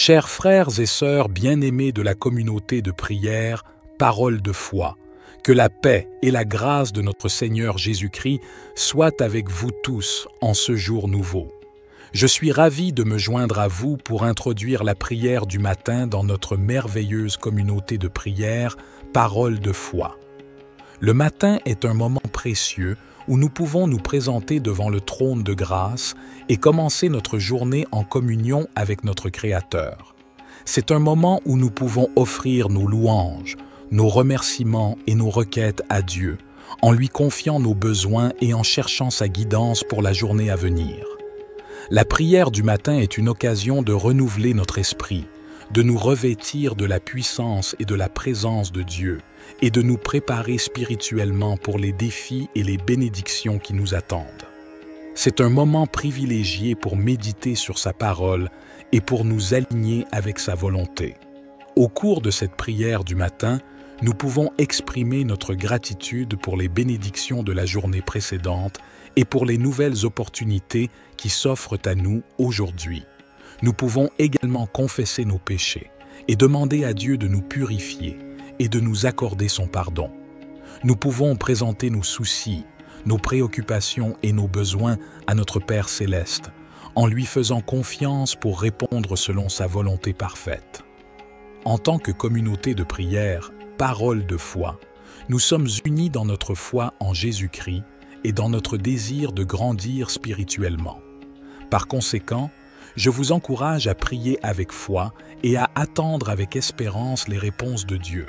Chers frères et sœurs bien-aimés de la communauté de prière, parole de foi, que la paix et la grâce de notre Seigneur Jésus-Christ soient avec vous tous en ce jour nouveau. Je suis ravi de me joindre à vous pour introduire la prière du matin dans notre merveilleuse communauté de prière, parole de foi. Le matin est un moment précieux où nous pouvons nous présenter devant le trône de grâce et commencer notre journée en communion avec notre Créateur. C'est un moment où nous pouvons offrir nos louanges, nos remerciements et nos requêtes à Dieu, en lui confiant nos besoins et en cherchant sa guidance pour la journée à venir. La prière du matin est une occasion de renouveler notre esprit, de nous revêtir de la puissance et de la présence de Dieu, et de nous préparer spirituellement pour les défis et les bénédictions qui nous attendent. C'est un moment privilégié pour méditer sur sa parole et pour nous aligner avec sa volonté. Au cours de cette prière du matin, nous pouvons exprimer notre gratitude pour les bénédictions de la journée précédente et pour les nouvelles opportunités qui s'offrent à nous aujourd'hui. Nous pouvons également confesser nos péchés et demander à Dieu de nous purifier et de nous accorder son pardon. Nous pouvons présenter nos soucis, nos préoccupations et nos besoins à notre Père céleste, en lui faisant confiance pour répondre selon sa volonté parfaite. En tant que communauté de prière, parole de foi, nous sommes unis dans notre foi en Jésus-Christ et dans notre désir de grandir spirituellement. Par conséquent, je vous encourage à prier avec foi et à attendre avec espérance les réponses de Dieu.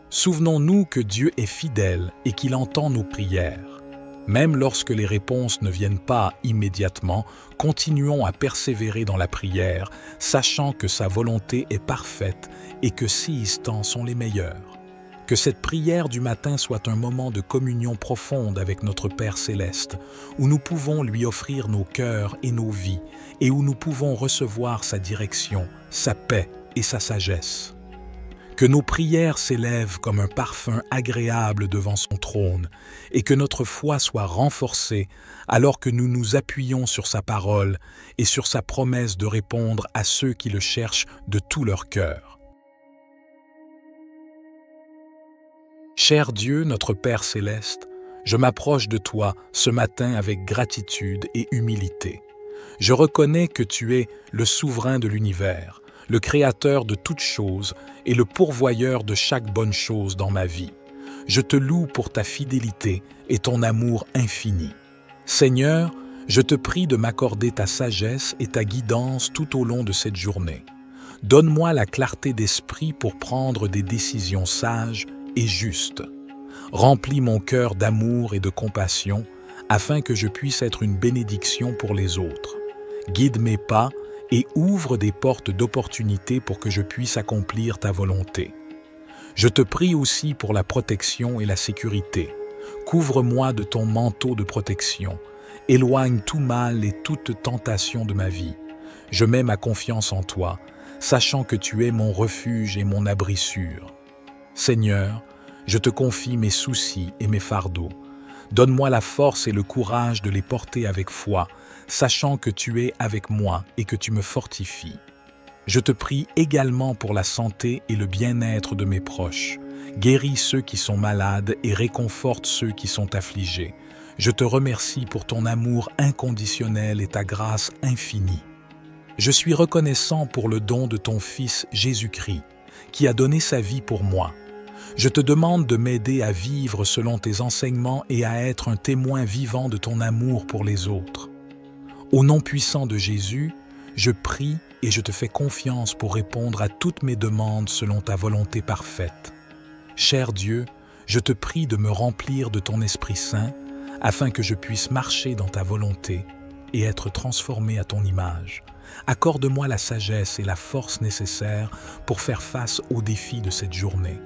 Souvenons-nous que Dieu est fidèle et qu'il entend nos prières. Même lorsque les réponses ne viennent pas immédiatement, continuons à persévérer dans la prière, sachant que sa volonté est parfaite et que ses instants sont les meilleurs. Que cette prière du matin soit un moment de communion profonde avec notre Père céleste, où nous pouvons lui offrir nos cœurs et nos vies, et où nous pouvons recevoir sa direction, sa paix et sa sagesse. Que nos prières s'élèvent comme un parfum agréable devant son trône, et que notre foi soit renforcée alors que nous nous appuyons sur sa parole et sur sa promesse de répondre à ceux qui le cherchent de tout leur cœur. Cher Dieu, notre Père céleste, je m'approche de toi ce matin avec gratitude et humilité. Je reconnais que tu es le souverain de l'univers, le créateur de toutes choses et le pourvoyeur de chaque bonne chose dans ma vie. Je te loue pour ta fidélité et ton amour infini. Seigneur, je te prie de m'accorder ta sagesse et ta guidance tout au long de cette journée. Donne-moi la clarté d'esprit pour prendre des décisions sages et justes. Remplis mon cœur d'amour et de compassion afin que je puisse être une bénédiction pour les autres. Guide mes pas et ouvre des portes d'opportunité pour que je puisse accomplir ta volonté. Je te prie aussi pour la protection et la sécurité. Couvre-moi de ton manteau de protection. Éloigne tout mal et toute tentation de ma vie. Je mets ma confiance en toi, sachant que tu es mon refuge et mon abri sûr. Seigneur, je te confie mes soucis et mes fardeaux. Donne-moi la force et le courage de les porter avec foi, sachant que tu es avec moi et que tu me fortifies. Je te prie également pour la santé et le bien-être de mes proches. Guéris ceux qui sont malades et réconforte ceux qui sont affligés. Je te remercie pour ton amour inconditionnel et ta grâce infinie. Je suis reconnaissant pour le don de ton Fils Jésus-Christ, qui a donné sa vie pour moi. Je te demande de m'aider à vivre selon tes enseignements et à être un témoin vivant de ton amour pour les autres. Au nom puissant de Jésus, je prie et je te fais confiance pour répondre à toutes mes demandes selon ta volonté parfaite. Cher Dieu, je te prie de me remplir de ton Esprit Saint afin que je puisse marcher dans ta volonté et être transformé à ton image. Accorde-moi la sagesse et la force nécessaires pour faire face aux défis de cette journée.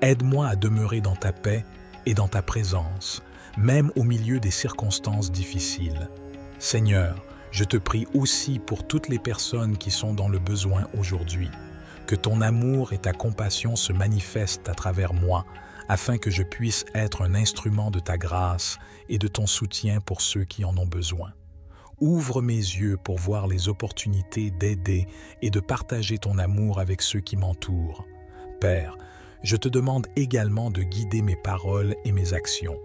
Aide-moi à demeurer dans ta paix et dans ta présence, même au milieu des circonstances difficiles. Seigneur, je te prie aussi pour toutes les personnes qui sont dans le besoin aujourd'hui. Que ton amour et ta compassion se manifestent à travers moi, afin que je puisse être un instrument de ta grâce et de ton soutien pour ceux qui en ont besoin. Ouvre mes yeux pour voir les opportunités d'aider et de partager ton amour avec ceux qui m'entourent. Père, je te demande également de guider mes paroles et mes actions.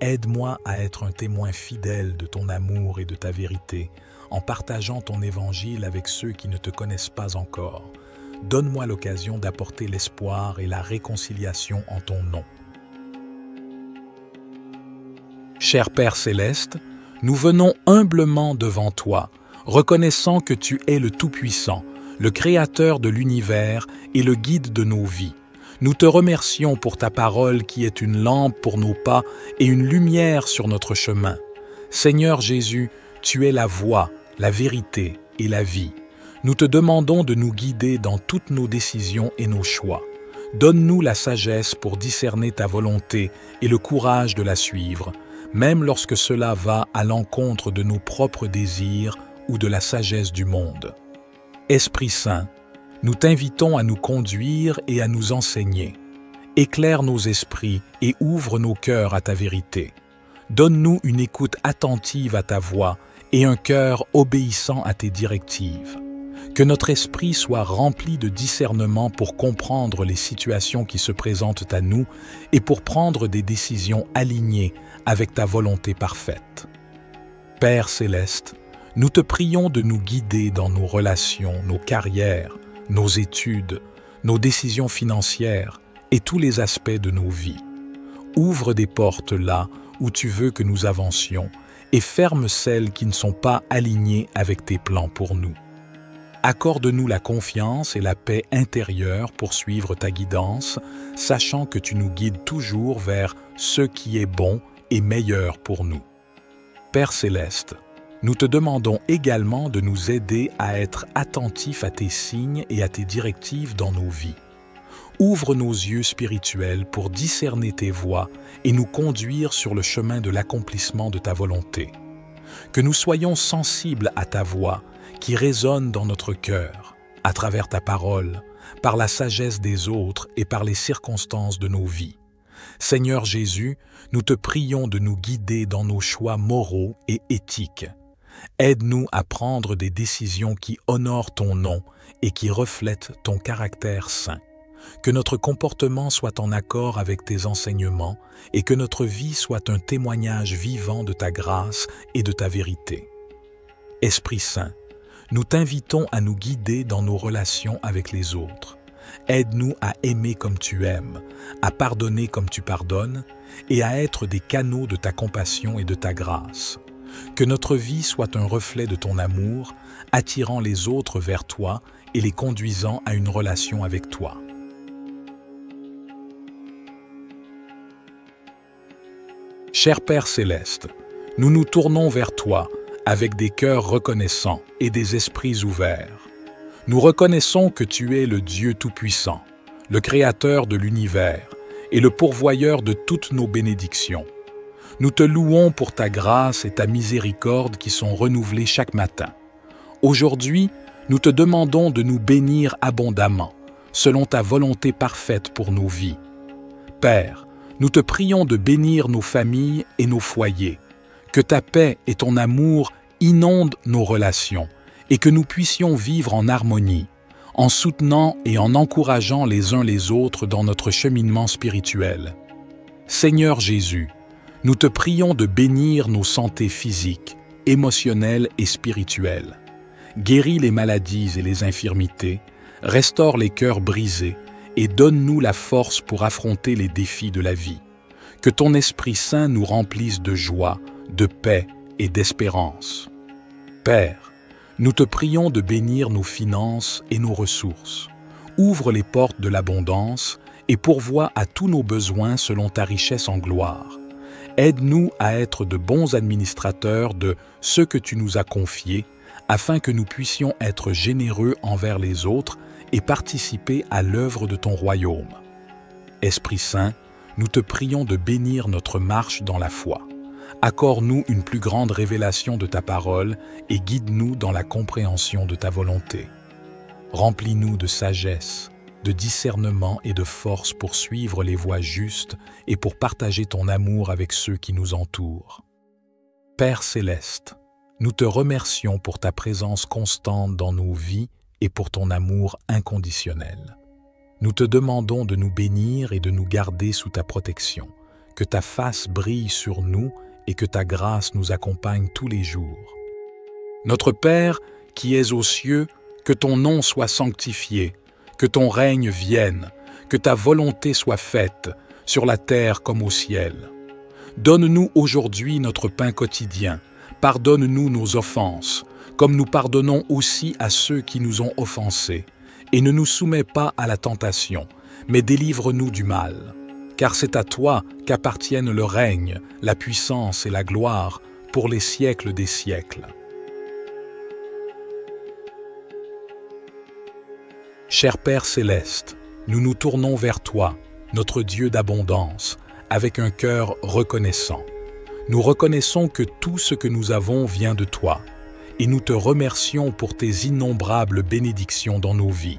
Aide-moi à être un témoin fidèle de ton amour et de ta vérité, en partageant ton évangile avec ceux qui ne te connaissent pas encore. Donne-moi l'occasion d'apporter l'espoir et la réconciliation en ton nom. Cher Père céleste, nous venons humblement devant toi, reconnaissant que tu es le Tout-Puissant, le Créateur de l'univers et le guide de nos vies. Nous te remercions pour ta parole qui est une lampe pour nos pas et une lumière sur notre chemin. Seigneur Jésus, tu es la voie, la vérité et la vie. Nous te demandons de nous guider dans toutes nos décisions et nos choix. Donne-nous la sagesse pour discerner ta volonté et le courage de la suivre, même lorsque cela va à l'encontre de nos propres désirs ou de la sagesse du monde. Esprit Saint, nous t'invitons à nous conduire et à nous enseigner. Éclaire nos esprits et ouvre nos cœurs à ta vérité. Donne-nous une écoute attentive à ta voix et un cœur obéissant à tes directives. Que notre esprit soit rempli de discernement pour comprendre les situations qui se présentent à nous et pour prendre des décisions alignées avec ta volonté parfaite. Père céleste, nous te prions de nous guider dans nos relations, nos carrières, nos études, nos décisions financières et tous les aspects de nos vies. Ouvre des portes là où tu veux que nous avancions et ferme celles qui ne sont pas alignées avec tes plans pour nous. Accorde-nous la confiance et la paix intérieure pour suivre ta guidance, sachant que tu nous guides toujours vers ce qui est bon et meilleur pour nous. Père céleste, nous te demandons également de nous aider à être attentifs à tes signes et à tes directives dans nos vies. Ouvre nos yeux spirituels pour discerner tes voies et nous conduire sur le chemin de l'accomplissement de ta volonté. Que nous soyons sensibles à ta voix qui résonne dans notre cœur, à travers ta parole, par la sagesse des autres et par les circonstances de nos vies. Seigneur Jésus, nous te prions de nous guider dans nos choix moraux et éthiques. Aide-nous à prendre des décisions qui honorent ton nom et qui reflètent ton caractère saint. Que notre comportement soit en accord avec tes enseignements et que notre vie soit un témoignage vivant de ta grâce et de ta vérité. Esprit Saint, nous t'invitons à nous guider dans nos relations avec les autres. Aide-nous à aimer comme tu aimes, à pardonner comme tu pardonnes et à être des canaux de ta compassion et de ta grâce. Que notre vie soit un reflet de ton amour, attirant les autres vers toi et les conduisant à une relation avec toi. Cher Père céleste, nous nous tournons vers toi avec des cœurs reconnaissants et des esprits ouverts. Nous reconnaissons que tu es le Dieu Tout-Puissant, le Créateur de l'univers et le pourvoyeur de toutes nos bénédictions. Nous te louons pour ta grâce et ta miséricorde qui sont renouvelées chaque matin. Aujourd'hui, nous te demandons de nous bénir abondamment, selon ta volonté parfaite pour nos vies. Père, nous te prions de bénir nos familles et nos foyers, que ta paix et ton amour inondent nos relations et que nous puissions vivre en harmonie, en soutenant et en encourageant les uns les autres dans notre cheminement spirituel. Seigneur Jésus, nous te prions de bénir nos santé physiques, émotionnelles et spirituelles. Guéris les maladies et les infirmités, restaure les cœurs brisés et donne-nous la force pour affronter les défis de la vie. Que ton Esprit Saint nous remplisse de joie, de paix et d'espérance. Père, nous te prions de bénir nos finances et nos ressources. Ouvre les portes de l'abondance et pourvois à tous nos besoins selon ta richesse en gloire. Aide-nous à être de bons administrateurs de ce que tu nous as confié, afin que nous puissions être généreux envers les autres et participer à l'œuvre de ton royaume. Esprit Saint, nous te prions de bénir notre marche dans la foi. Accorde-nous une plus grande révélation de ta parole et guide-nous dans la compréhension de ta volonté. Remplis-nous de sagesse, de discernement et de force pour suivre les voies justes et pour partager ton amour avec ceux qui nous entourent. Père céleste, nous te remercions pour ta présence constante dans nos vies et pour ton amour inconditionnel. Nous te demandons de nous bénir et de nous garder sous ta protection, que ta face brille sur nous et que ta grâce nous accompagne tous les jours. Notre Père, qui es aux cieux, que ton nom soit sanctifié, que ton règne vienne, que ta volonté soit faite, sur la terre comme au ciel. Donne-nous aujourd'hui notre pain quotidien, pardonne-nous nos offenses, comme nous pardonnons aussi à ceux qui nous ont offensés, et ne nous soumets pas à la tentation, mais délivre-nous du mal. Car c'est à toi qu'appartiennent le règne, la puissance et la gloire pour les siècles des siècles. Cher Père céleste, nous nous tournons vers toi, notre Dieu d'abondance, avec un cœur reconnaissant. Nous reconnaissons que tout ce que nous avons vient de toi, et nous te remercions pour tes innombrables bénédictions dans nos vies.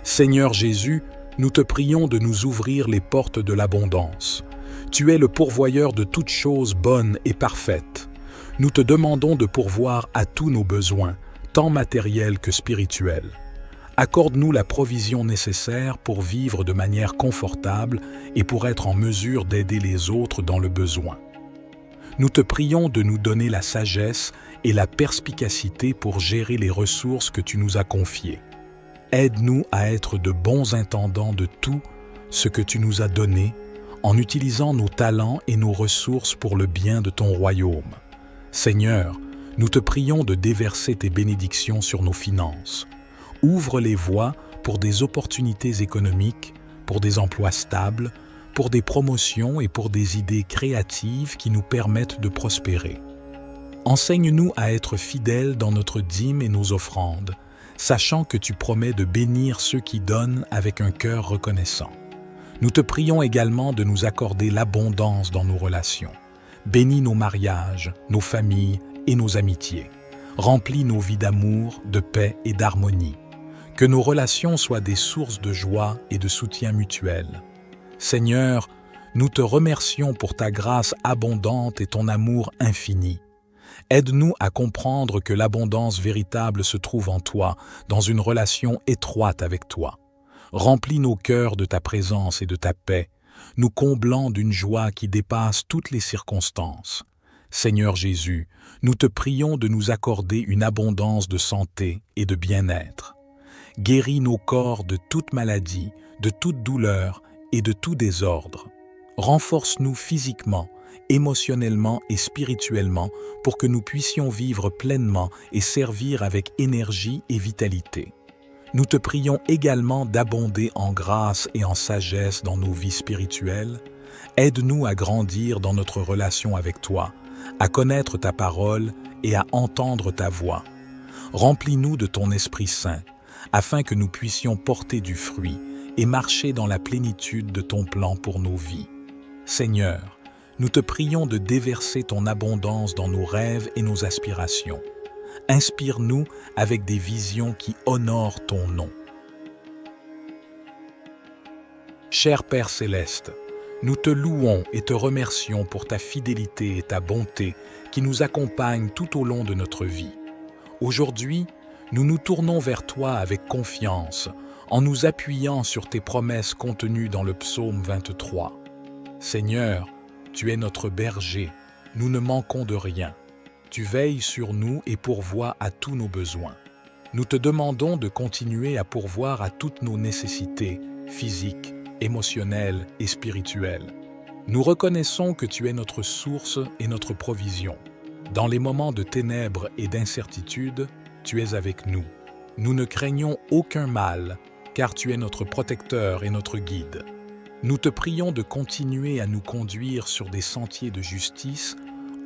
Seigneur Jésus, nous te prions de nous ouvrir les portes de l'abondance. Tu es le pourvoyeur de toutes choses bonnes et parfaites. Nous te demandons de pourvoir à tous nos besoins, tant matériels que spirituels. Accorde-nous la provision nécessaire pour vivre de manière confortable et pour être en mesure d'aider les autres dans le besoin. Nous te prions de nous donner la sagesse et la perspicacité pour gérer les ressources que tu nous as confiées. Aide-nous à être de bons intendants de tout ce que tu nous as donné en utilisant nos talents et nos ressources pour le bien de ton royaume. Seigneur, nous te prions de déverser tes bénédictions sur nos finances. Ouvre les voies pour des opportunités économiques, pour des emplois stables, pour des promotions et pour des idées créatives qui nous permettent de prospérer. Enseigne-nous à être fidèles dans notre dîme et nos offrandes, sachant que tu promets de bénir ceux qui donnent avec un cœur reconnaissant. Nous te prions également de nous accorder l'abondance dans nos relations. Bénis nos mariages, nos familles et nos amitiés. Remplis nos vies d'amour, de paix et d'harmonie. Que nos relations soient des sources de joie et de soutien mutuel. Seigneur, nous te remercions pour ta grâce abondante et ton amour infini. Aide-nous à comprendre que l'abondance véritable se trouve en toi, dans une relation étroite avec toi. Remplis nos cœurs de ta présence et de ta paix, nous comblant d'une joie qui dépasse toutes les circonstances. Seigneur Jésus, nous te prions de nous accorder une abondance de santé et de bien-être. Guéris nos corps de toute maladie, de toute douleur et de tout désordre. Renforce-nous physiquement, émotionnellement et spirituellement pour que nous puissions vivre pleinement et servir avec énergie et vitalité. Nous te prions également d'abonder en grâce et en sagesse dans nos vies spirituelles. Aide-nous à grandir dans notre relation avec toi, à connaître ta parole et à entendre ta voix. Remplis-nous de ton Esprit Saint, afin que nous puissions porter du fruit et marcher dans la plénitude de ton plan pour nos vies. Seigneur, nous te prions de déverser ton abondance dans nos rêves et nos aspirations. Inspire-nous avec des visions qui honorent ton nom. Cher Père céleste, nous te louons et te remercions pour ta fidélité et ta bonté qui nous accompagnent tout au long de notre vie. Aujourd'hui, nous nous tournons vers toi avec confiance, en nous appuyant sur tes promesses contenues dans le psaume 23. Seigneur, tu es notre berger, nous ne manquons de rien. Tu veilles sur nous et pourvois à tous nos besoins. Nous te demandons de continuer à pourvoir à toutes nos nécessités physiques, émotionnelles et spirituelles. Nous reconnaissons que tu es notre source et notre provision. Dans les moments de ténèbres et d'incertitude, tu es avec nous. Nous ne craignons aucun mal, car tu es notre protecteur et notre guide. Nous te prions de continuer à nous conduire sur des sentiers de justice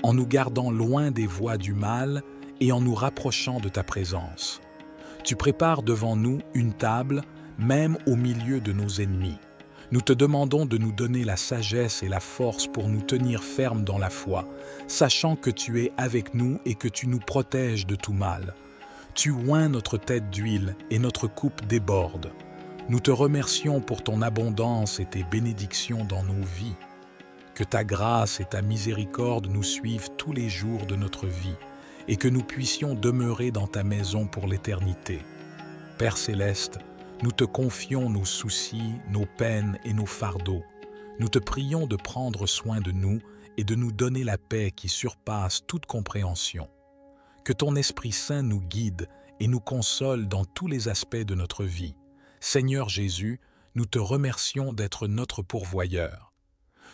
en nous gardant loin des voies du mal et en nous rapprochant de ta présence. Tu prépares devant nous une table, même au milieu de nos ennemis. Nous te demandons de nous donner la sagesse et la force pour nous tenir fermes dans la foi, sachant que tu es avec nous et que tu nous protèges de tout mal. Tu oins notre tête d'huile et notre coupe déborde. Nous te remercions pour ton abondance et tes bénédictions dans nos vies. Que ta grâce et ta miséricorde nous suivent tous les jours de notre vie et que nous puissions demeurer dans ta maison pour l'éternité. Père céleste, nous te confions nos soucis, nos peines et nos fardeaux. Nous te prions de prendre soin de nous et de nous donner la paix qui surpasse toute compréhension. Que ton Esprit Saint nous guide et nous console dans tous les aspects de notre vie. Seigneur Jésus, nous te remercions d'être notre pourvoyeur.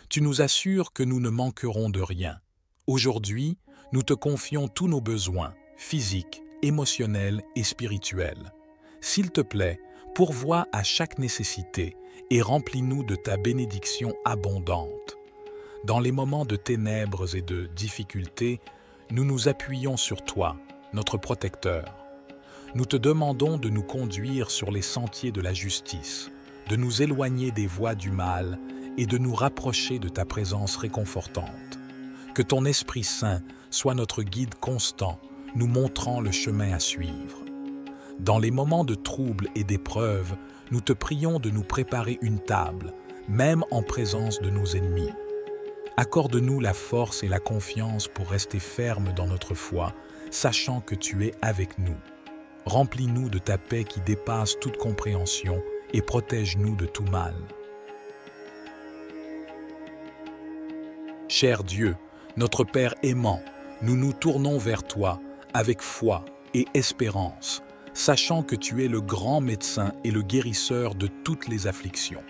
Tu nous assures que nous ne manquerons de rien. Aujourd'hui, nous te confions tous nos besoins, physiques, émotionnels et spirituels. S'il te plaît, pourvois à chaque nécessité et remplis-nous de ta bénédiction abondante. Dans les moments de ténèbres et de difficultés, nous nous appuyons sur toi, notre protecteur. Nous te demandons de nous conduire sur les sentiers de la justice, de nous éloigner des voies du mal et de nous rapprocher de ta présence réconfortante. Que ton Esprit Saint soit notre guide constant, nous montrant le chemin à suivre. Dans les moments de trouble et d'épreuve, nous te prions de nous préparer une table, même en présence de nos ennemis. Accorde-nous la force et la confiance pour rester fermes dans notre foi, sachant que tu es avec nous. Remplis-nous de ta paix qui dépasse toute compréhension et protège-nous de tout mal. Cher Dieu, notre Père aimant, nous nous tournons vers toi avec foi et espérance, sachant que tu es le grand médecin et le guérisseur de toutes les afflictions.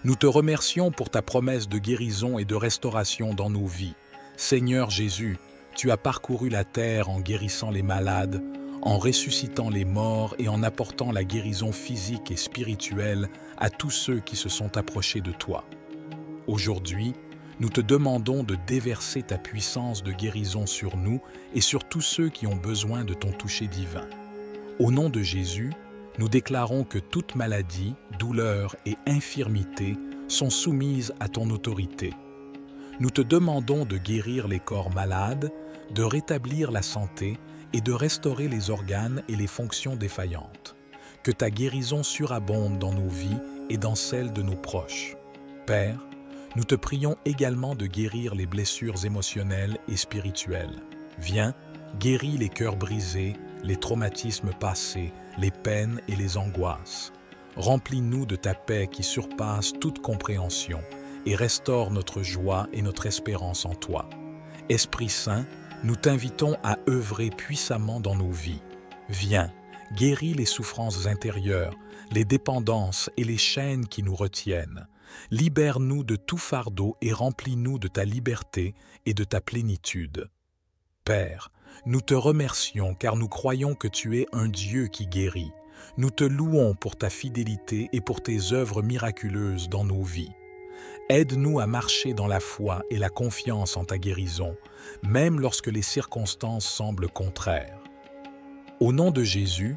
Nous te remercions pour ta promesse de guérison et de restauration dans nos vies. Seigneur Jésus, tu as parcouru la terre en guérissant les malades, en ressuscitant les morts et en apportant la guérison physique et spirituelle à tous ceux qui se sont approchés de toi. Aujourd'hui, nous te demandons de déverser ta puissance de guérison sur nous et sur tous ceux qui ont besoin de ton toucher divin. Au nom de Jésus, nous déclarons que toute maladie, douleur et infirmité sont soumises à ton autorité. Nous te demandons de guérir les corps malades, de rétablir la santé et de restaurer les organes et les fonctions défaillantes. Que ta guérison surabonde dans nos vies et dans celles de nos proches. Père, nous te prions également de guérir les blessures émotionnelles et spirituelles. Viens, guéris les cœurs brisés, les traumatismes passés, les peines et les angoisses. Remplis-nous de ta paix qui surpasse toute compréhension et restaure notre joie et notre espérance en toi. Esprit Saint, nous t'invitons à œuvrer puissamment dans nos vies. Viens, guéris les souffrances intérieures, les dépendances et les chaînes qui nous retiennent. Libère-nous de tout fardeau et remplis-nous de ta liberté et de ta plénitude. Père, nous te remercions car nous croyons que tu es un Dieu qui guérit. Nous te louons pour ta fidélité et pour tes œuvres miraculeuses dans nos vies. Aide-nous à marcher dans la foi et la confiance en ta guérison, même lorsque les circonstances semblent contraires. Au nom de Jésus,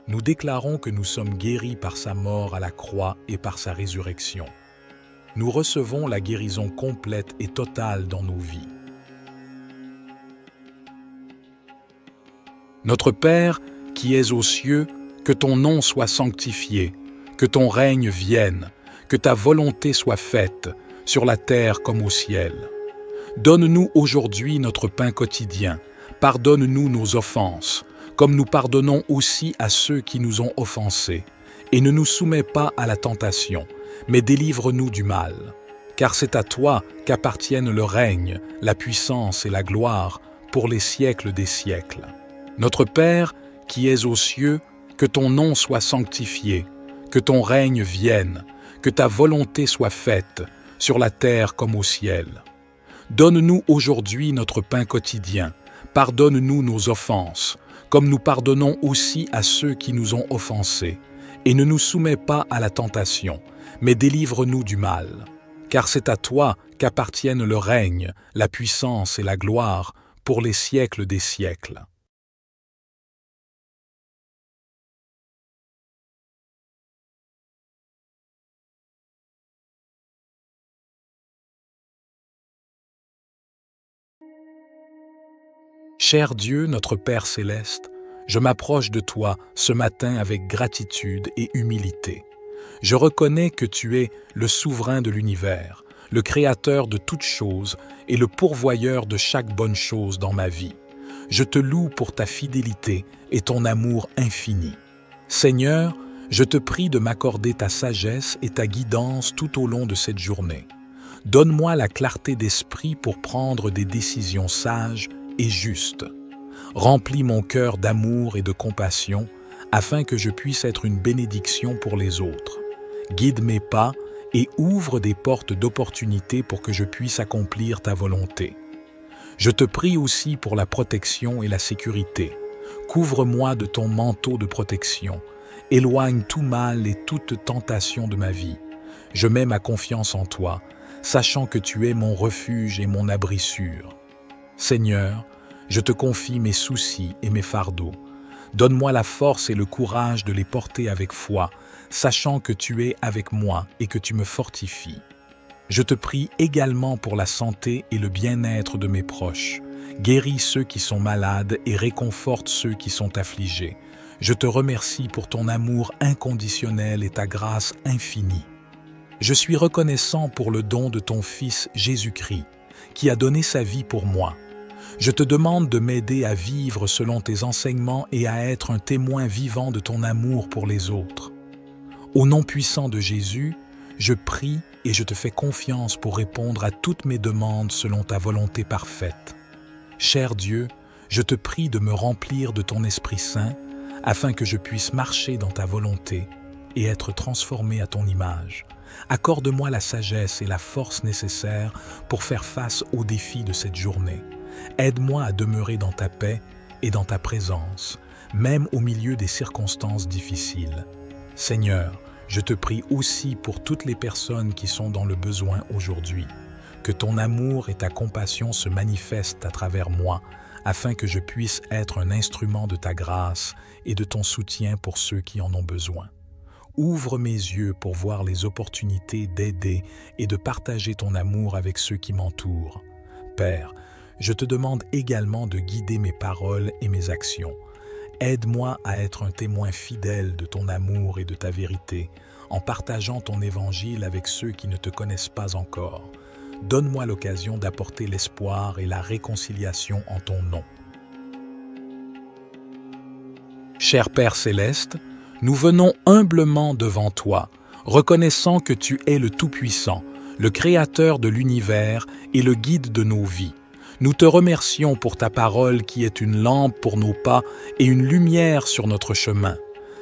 nous déclarons que nous sommes guéris par sa mort à la croix et par sa résurrection. Nous recevons la guérison complète et totale dans nos vies. Notre Père, qui es aux cieux, que ton nom soit sanctifié, que ton règne vienne, que ta volonté soit faite, sur la terre comme au ciel. Donne-nous aujourd'hui notre pain quotidien, pardonne-nous nos offenses, comme nous pardonnons aussi à ceux qui nous ont offensés, et ne nous soumets pas à la tentation, mais délivre-nous du mal. Car c'est à toi qu'appartiennent le règne, la puissance et la gloire pour les siècles des siècles. Notre Père, qui es aux cieux, que ton nom soit sanctifié, que ton règne vienne, que ta volonté soit faite, sur la terre comme au ciel. Donne-nous aujourd'hui notre pain quotidien, pardonne-nous nos offenses, comme nous pardonnons aussi à ceux qui nous ont offensés, et ne nous soumets pas à la tentation, mais délivre-nous du mal. Car c'est à toi qu'appartiennent le règne, la puissance et la gloire pour les siècles des siècles. Cher Dieu, notre Père céleste, je m'approche de toi ce matin avec gratitude et humilité. Je reconnais que tu es le souverain de l'univers, le créateur de toutes choses et le pourvoyeur de chaque bonne chose dans ma vie. je te loue pour ta fidélité et ton amour infini. Seigneur, je te prie de m'accorder ta sagesse et ta guidance tout au long de cette journée. Donne-moi la clarté d'esprit pour prendre des décisions sages et justes. Remplis mon cœur d'amour et de compassion afin que je puisse être une bénédiction pour les autres. Guide mes pas et ouvre des portes d'opportunité pour que je puisse accomplir ta volonté. Je te prie aussi pour la protection et la sécurité. Couvre-moi de ton manteau de protection. Éloigne tout mal et toute tentation de ma vie. Je mets ma confiance en toi, sachant que tu es mon refuge et mon abri sûr. Seigneur, je te confie mes soucis et mes fardeaux. Donne-moi la force et le courage de les porter avec foi, sachant que tu es avec moi et que tu me fortifies. Je te prie également pour la santé et le bien-être de mes proches. Guéris ceux qui sont malades et réconforte ceux qui sont affligés. Je te remercie pour ton amour inconditionnel et ta grâce infinie. Je suis reconnaissant pour le don de ton Fils Jésus-Christ, qui a donné sa vie pour moi. Je te demande de m'aider à vivre selon tes enseignements et à être un témoin vivant de ton amour pour les autres. Au nom puissant de Jésus, je prie et je te fais confiance pour répondre à toutes mes demandes selon ta volonté parfaite. Cher Dieu, je te prie de me remplir de ton Esprit Saint afin que je puisse marcher dans ta volonté et être transformé à ton image. Accorde-moi la sagesse et la force nécessaires pour faire face aux défis de cette journée. Aide-moi à demeurer dans ta paix et dans ta présence, même au milieu des circonstances difficiles. Seigneur, je te prie aussi pour toutes les personnes qui sont dans le besoin aujourd'hui. Que ton amour et ta compassion se manifestent à travers moi, afin que je puisse être un instrument de ta grâce et de ton soutien pour ceux qui en ont besoin. Ouvre mes yeux pour voir les opportunités d'aider et de partager ton amour avec ceux qui m'entourent. Père, je te demande également de guider mes paroles et mes actions. Aide-moi à être un témoin fidèle de ton amour et de ta vérité, en partageant ton évangile avec ceux qui ne te connaissent pas encore. Donne-moi l'occasion d'apporter l'espoir et la réconciliation en ton nom. Cher Père céleste, nous venons humblement devant toi, reconnaissant que tu es le Tout-Puissant, le Créateur de l'univers et le guide de nos vies. Nous te remercions pour ta parole qui est une lampe pour nos pas et une lumière sur notre chemin.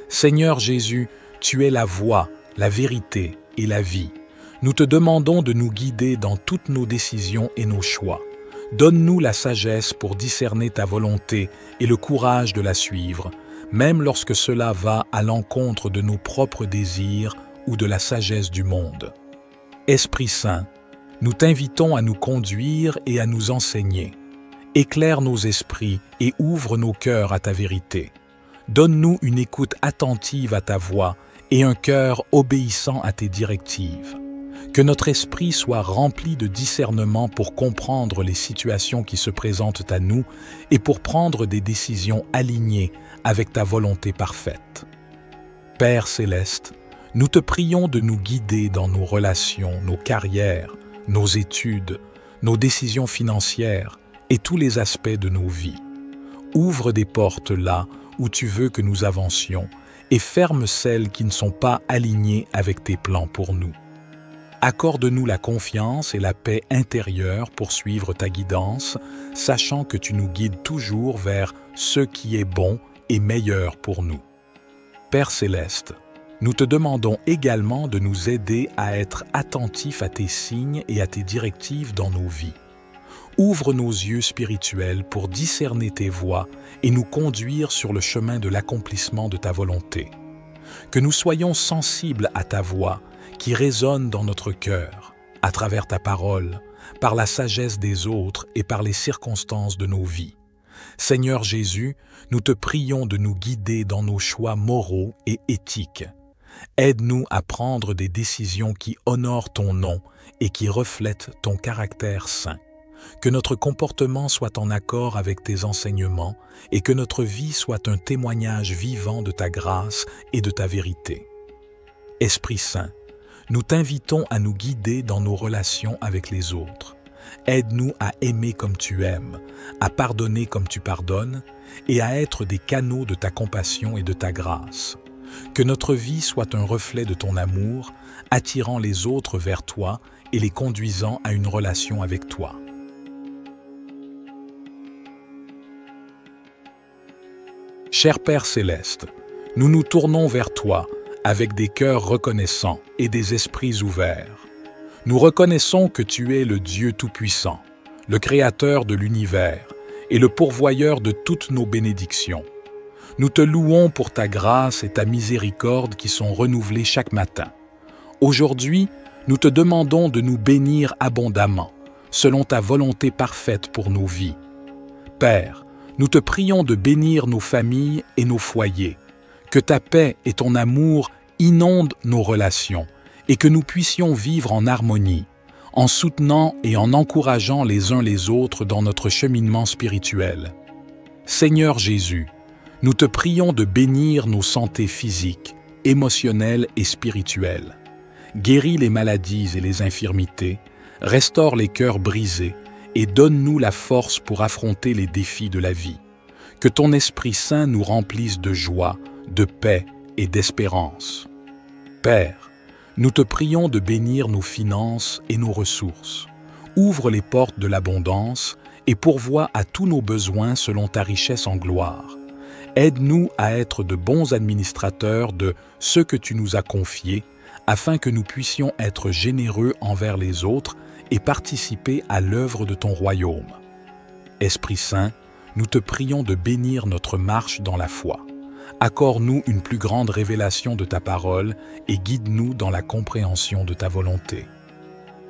Seigneur Jésus, tu es la voie, la vérité et la vie. Nous te demandons de nous guider dans toutes nos décisions et nos choix. Donne-nous la sagesse pour discerner ta volonté et le courage de la suivre, même lorsque cela va à l'encontre de nos propres désirs ou de la sagesse du monde. Esprit Saint, nous t'invitons à nous conduire et à nous enseigner. Éclaire nos esprits et ouvre nos cœurs à ta vérité. Donne-nous une écoute attentive à ta voix et un cœur obéissant à tes directives. Que notre esprit soit rempli de discernement pour comprendre les situations qui se présentent à nous et pour prendre des décisions alignées avec ta volonté parfaite. Père céleste, nous te prions de nous guider dans nos relations, nos carrières, nos études, nos décisions financières et tous les aspects de nos vies. Ouvre des portes là où tu veux que nous avancions et ferme celles qui ne sont pas alignées avec tes plans pour nous. Accorde-nous la confiance et la paix intérieure pour suivre ta guidance, sachant que tu nous guides toujours vers ce qui est bon et meilleur pour nous. Père céleste, nous te demandons également de nous aider à être attentifs à tes signes et à tes directives dans nos vies. Ouvre nos yeux spirituels pour discerner tes voies et nous conduire sur le chemin de l'accomplissement de ta volonté. Que nous soyons sensibles à ta voix qui résonne dans notre cœur, à travers ta parole, par la sagesse des autres et par les circonstances de nos vies. Seigneur Jésus, nous te prions de nous guider dans nos choix moraux et éthiques. Aide-nous à prendre des décisions qui honorent ton nom et qui reflètent ton caractère saint. Que notre comportement soit en accord avec tes enseignements et que notre vie soit un témoignage vivant de ta grâce et de ta vérité. Esprit Saint, nous t'invitons à nous guider dans nos relations avec les autres. Aide-nous à aimer comme tu aimes, à pardonner comme tu pardonnes et à être des canaux de ta compassion et de ta grâce. Que notre vie soit un reflet de ton amour, attirant les autres vers toi et les conduisant à une relation avec toi. Cher Père céleste, nous nous tournons vers toi avec des cœurs reconnaissants et des esprits ouverts. Nous reconnaissons que tu es le Dieu Tout-Puissant, le Créateur de l'univers et le pourvoyeur de toutes nos bénédictions. Nous te louons pour ta grâce et ta miséricorde qui sont renouvelées chaque matin. Aujourd'hui, nous te demandons de nous bénir abondamment, selon ta volonté parfaite pour nos vies. Père, nous te prions de bénir nos familles et nos foyers, que ta paix et ton amour inondent nos relations et que nous puissions vivre en harmonie, en soutenant et en encourageant les uns les autres dans notre cheminement spirituel. Seigneur Jésus, nous te prions de bénir nos santé physiques, émotionnelles et spirituelles. Guéris les maladies et les infirmités, restaure les cœurs brisés et donne-nous la force pour affronter les défis de la vie. Que ton Esprit Saint nous remplisse de joie, de paix et d'espérance. Père, nous te prions de bénir nos finances et nos ressources. Ouvre les portes de l'abondance et pourvois à tous nos besoins selon ta richesse en gloire. Aide-nous à être de bons administrateurs de ce que tu nous as confié, afin que nous puissions être généreux envers les autres et participer à l'œuvre de ton royaume. Esprit Saint, nous te prions de bénir notre marche dans la foi. Accorde-nous une plus grande révélation de ta parole et guide-nous dans la compréhension de ta volonté.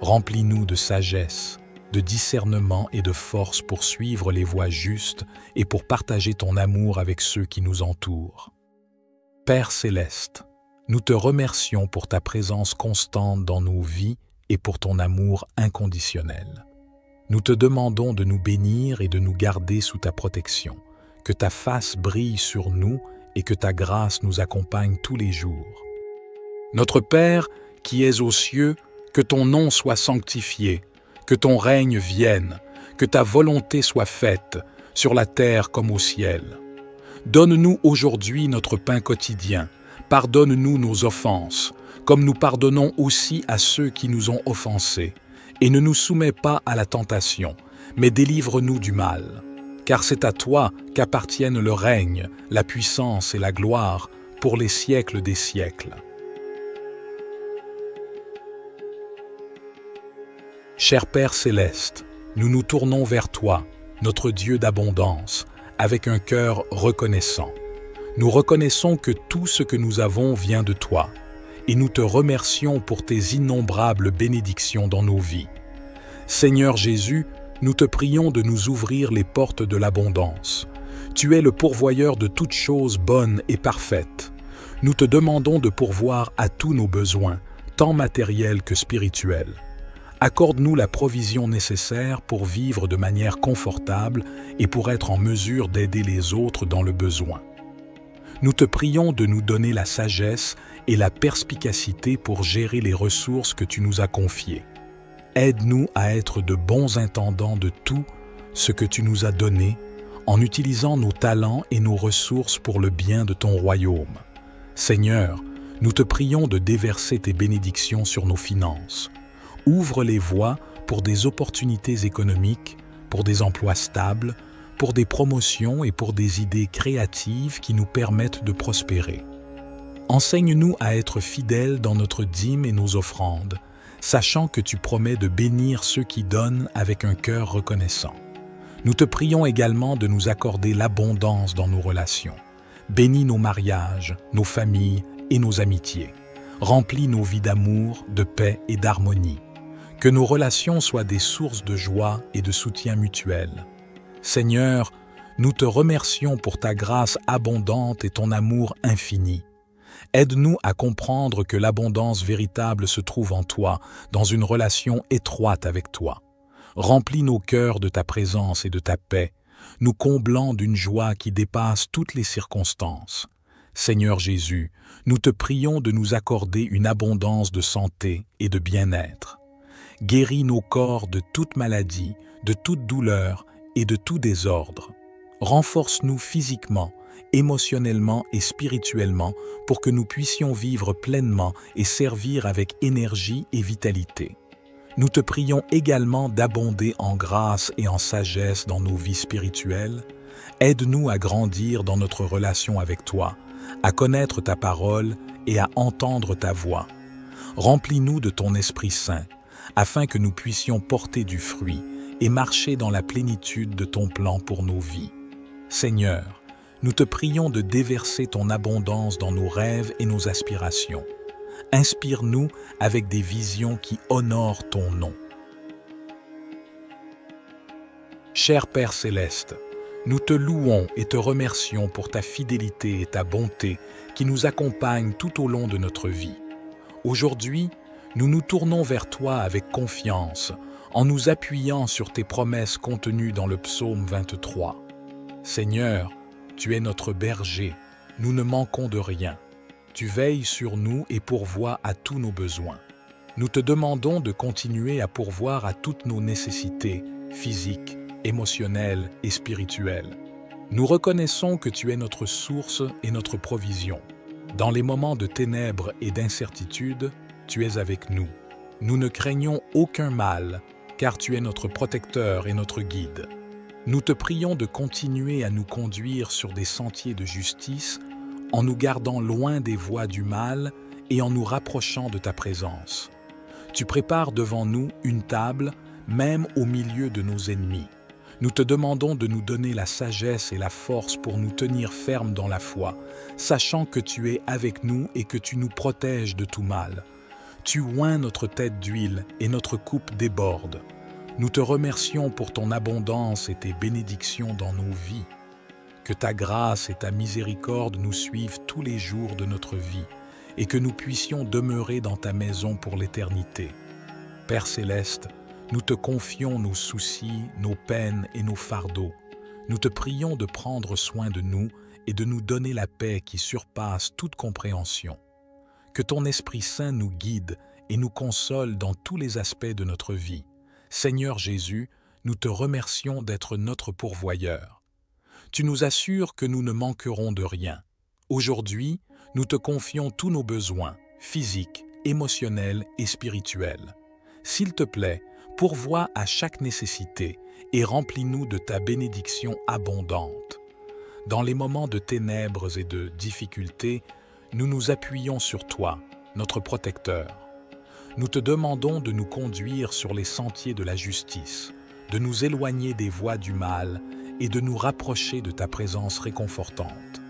Remplis-nous de sagesse, de discernement et de force pour suivre les voies justes et pour partager ton amour avec ceux qui nous entourent. Père céleste, nous te remercions pour ta présence constante dans nos vies et pour ton amour inconditionnel. Nous te demandons de nous bénir et de nous garder sous ta protection, que ta face brille sur nous et que ta grâce nous accompagne tous les jours. Notre Père, qui es aux cieux, que ton nom soit sanctifié, que ton règne vienne, que ta volonté soit faite, sur la terre comme au ciel. Donne-nous aujourd'hui notre pain quotidien, pardonne-nous nos offenses, comme nous pardonnons aussi à ceux qui nous ont offensés, et ne nous soumets pas à la tentation, mais délivre-nous du mal. Car c'est à toi qu'appartiennent le règne, la puissance et la gloire pour les siècles des siècles. Cher Père céleste, nous nous tournons vers toi, notre Dieu d'abondance, avec un cœur reconnaissant. Nous reconnaissons que tout ce que nous avons vient de toi, et nous te remercions pour tes innombrables bénédictions dans nos vies. Seigneur Jésus, nous te prions de nous ouvrir les portes de l'abondance. Tu es le pourvoyeur de toutes choses bonnes et parfaites. Nous te demandons de pourvoir à tous nos besoins, tant matériels que spirituels. Accorde-nous la provision nécessaire pour vivre de manière confortable et pour être en mesure d'aider les autres dans le besoin. Nous te prions de nous donner la sagesse et la perspicacité pour gérer les ressources que tu nous as confiées. Aide-nous à être de bons intendants de tout ce que tu nous as donné, en utilisant nos talents et nos ressources pour le bien de ton royaume. Seigneur, nous te prions de déverser tes bénédictions sur nos finances. Ouvre les voies pour des opportunités économiques, pour des emplois stables, pour des promotions et pour des idées créatives qui nous permettent de prospérer. Enseigne-nous à être fidèles dans notre dîme et nos offrandes, sachant que tu promets de bénir ceux qui donnent avec un cœur reconnaissant. Nous te prions également de nous accorder l'abondance dans nos relations. Bénis nos mariages, nos familles et nos amitiés. Remplis nos vies d'amour, de paix et d'harmonie. Que nos relations soient des sources de joie et de soutien mutuel. Seigneur, nous te remercions pour ta grâce abondante et ton amour infini. Aide-nous à comprendre que l'abondance véritable se trouve en toi, dans une relation étroite avec toi. Remplis nos cœurs de ta présence et de ta paix, nous comblant d'une joie qui dépasse toutes les circonstances. Seigneur Jésus, nous te prions de nous accorder une abondance de santé et de bien-être. Guéris nos corps de toute maladie, de toute douleur et de tout désordre. Renforce-nous physiquement, émotionnellement et spirituellement pour que nous puissions vivre pleinement et servir avec énergie et vitalité. Nous te prions également d'abonder en grâce et en sagesse dans nos vies spirituelles. Aide-nous à grandir dans notre relation avec toi, à connaître ta parole et à entendre ta voix. Remplis-nous de ton Esprit Saint, afin que nous puissions porter du fruit et marcher dans la plénitude de ton plan pour nos vies. Seigneur, nous te prions de déverser ton abondance dans nos rêves et nos aspirations. Inspire-nous avec des visions qui honorent ton nom. Cher Père Céleste, nous te louons et te remercions pour ta fidélité et ta bonté qui nous accompagnent tout au long de notre vie. Aujourd'hui, nous nous tournons vers toi avec confiance, en nous appuyant sur tes promesses contenues dans le psaume 23. Seigneur, tu es notre berger, nous ne manquons de rien. Tu veilles sur nous et pourvois à tous nos besoins. Nous te demandons de continuer à pourvoir à toutes nos nécessités physiques, émotionnelles et spirituelles. Nous reconnaissons que tu es notre source et notre provision. Dans les moments de ténèbres et d'incertitude, tu es avec nous. Nous ne craignons aucun mal, car tu es notre protecteur et notre guide. Nous te prions de continuer à nous conduire sur des sentiers de justice, en nous gardant loin des voies du mal et en nous rapprochant de ta présence. Tu prépares devant nous une table, même au milieu de nos ennemis. Nous te demandons de nous donner la sagesse et la force pour nous tenir fermes dans la foi, sachant que tu es avec nous et que tu nous protèges de tout mal. Tu oins notre tête d'huile et notre coupe déborde. Nous te remercions pour ton abondance et tes bénédictions dans nos vies. Que ta grâce et ta miséricorde nous suivent tous les jours de notre vie et que nous puissions demeurer dans ta maison pour l'éternité. Père Céleste, nous te confions nos soucis, nos peines et nos fardeaux. Nous te prions de prendre soin de nous et de nous donner la paix qui surpasse toute compréhension. Que ton Esprit Saint nous guide et nous console dans tous les aspects de notre vie. Seigneur Jésus, nous te remercions d'être notre pourvoyeur. Tu nous assures que nous ne manquerons de rien. Aujourd'hui, nous te confions tous nos besoins, physiques, émotionnels et spirituels. S'il te plaît, pourvois à chaque nécessité et remplis-nous de ta bénédiction abondante. Dans les moments de ténèbres et de difficultés, nous nous appuyons sur toi, notre protecteur. Nous te demandons de nous conduire sur les sentiers de la justice, de nous éloigner des voies du mal et de nous rapprocher de ta présence réconfortante.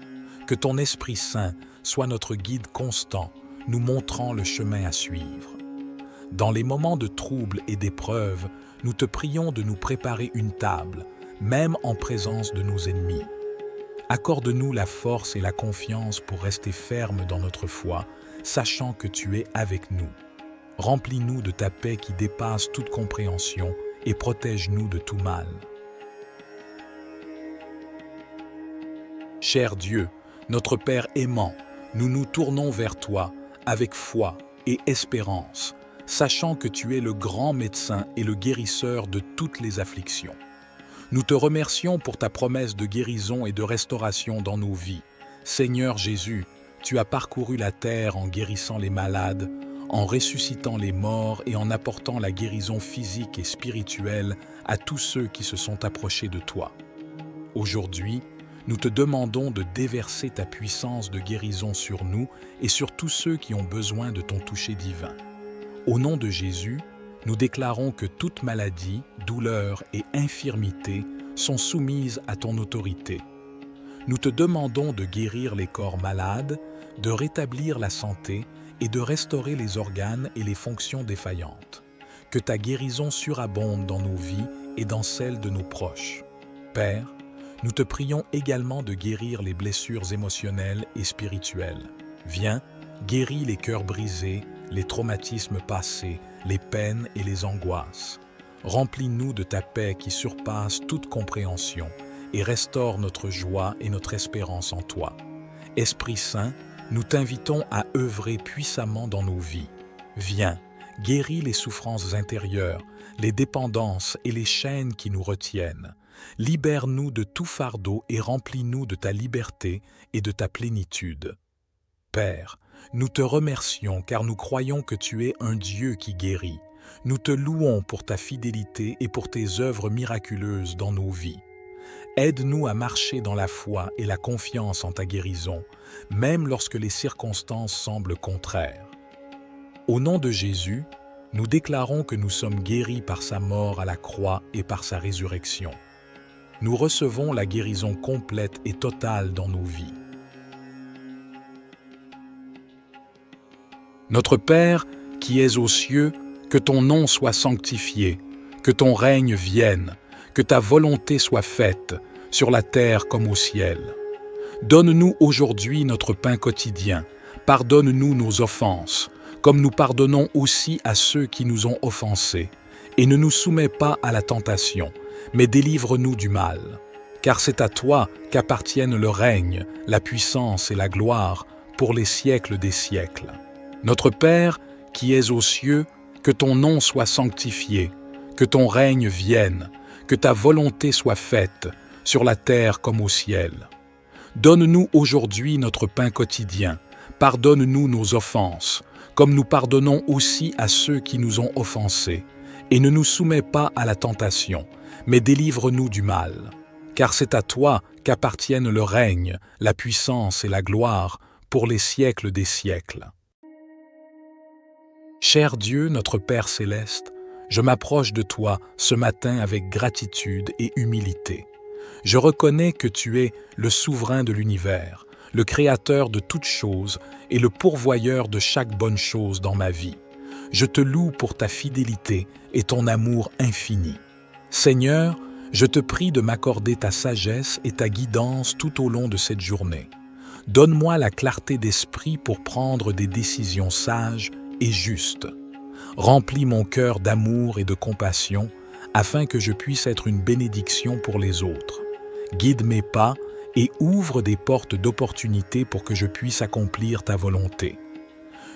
Que ton Esprit Saint soit notre guide constant, nous montrant le chemin à suivre. Dans les moments de trouble et d'épreuve, nous te prions de nous préparer une table, même en présence de nos ennemis. Accorde-nous la force et la confiance pour rester fermes dans notre foi, sachant que tu es avec nous. Remplis-nous de ta paix qui dépasse toute compréhension et protège-nous de tout mal. Cher Dieu, notre Père aimant, nous nous tournons vers toi avec foi et espérance, sachant que tu es le grand médecin et le guérisseur de toutes les afflictions. Nous te remercions pour ta promesse de guérison et de restauration dans nos vies. Seigneur Jésus, tu as parcouru la terre en guérissant les malades, en ressuscitant les morts et en apportant la guérison physique et spirituelle à tous ceux qui se sont approchés de toi. Aujourd'hui, nous te demandons de déverser ta puissance de guérison sur nous et sur tous ceux qui ont besoin de ton toucher divin. Au nom de Jésus, nous déclarons que toute maladie, douleur et infirmité sont soumises à ton autorité. Nous te demandons de guérir les corps malades, de rétablir la santé et de restaurer les organes et les fonctions défaillantes. Que ta guérison surabonde dans nos vies et dans celles de nos proches. Père, nous te prions également de guérir les blessures émotionnelles et spirituelles. Viens, guéris les cœurs brisés, les traumatismes passés, les peines et les angoisses. Remplis-nous de ta paix qui surpasse toute compréhension et restaure notre joie et notre espérance en toi. Esprit Saint, nous t'invitons à œuvrer puissamment dans nos vies. Viens, Guéris les souffrances intérieures, les dépendances et les chaînes qui nous retiennent. Libère-nous de tout fardeau et remplis-nous de ta liberté et de ta plénitude. Père, nous te remercions car nous croyons que tu es un Dieu qui guérit. Nous te louons pour ta fidélité et pour tes œuvres miraculeuses dans nos vies. Aide-nous à marcher dans la foi et la confiance en ta guérison, même lorsque les circonstances semblent contraires. Au nom de Jésus, nous déclarons que nous sommes guéris par sa mort à la croix et par sa résurrection. Nous recevons la guérison complète et totale dans nos vies. Notre Père, qui es aux cieux, que ton nom soit sanctifié, que ton règne vienne, que ta volonté soit faite, sur la terre comme au ciel. Donne-nous aujourd'hui notre pain quotidien, pardonne-nous nos offenses, comme nous pardonnons aussi à ceux qui nous ont offensés, et ne nous soumets pas à la tentation, mais délivre-nous du mal. Car c'est à toi qu'appartiennent le règne, la puissance et la gloire pour les siècles des siècles. Notre Père, qui es aux cieux, que ton nom soit sanctifié, que ton règne vienne, que ta volonté soit faite, sur la terre comme au ciel. Donne-nous aujourd'hui notre pain quotidien, pardonne-nous nos offenses, comme nous pardonnons aussi à ceux qui nous ont offensés, et ne nous soumets pas à la tentation, mais délivre-nous du mal. Car c'est à toi qu'appartiennent le règne, la puissance et la gloire pour les siècles des siècles. Cher Dieu, notre Père céleste, je m'approche de toi ce matin avec gratitude et humilité. Je reconnais que tu es le souverain de l'univers, le créateur de toutes choses et le pourvoyeur de chaque bonne chose dans ma vie. Je te loue pour ta fidélité et ton amour infini. Seigneur, je te prie de m'accorder ta sagesse et ta guidance tout au long de cette journée. Donne-moi la clarté d'esprit pour prendre des décisions sages et justes. Remplis mon cœur d'amour et de compassion afin que je puisse être une bénédiction pour les autres. Guide mes pas et ouvre des portes d'opportunité pour que je puisse accomplir ta volonté.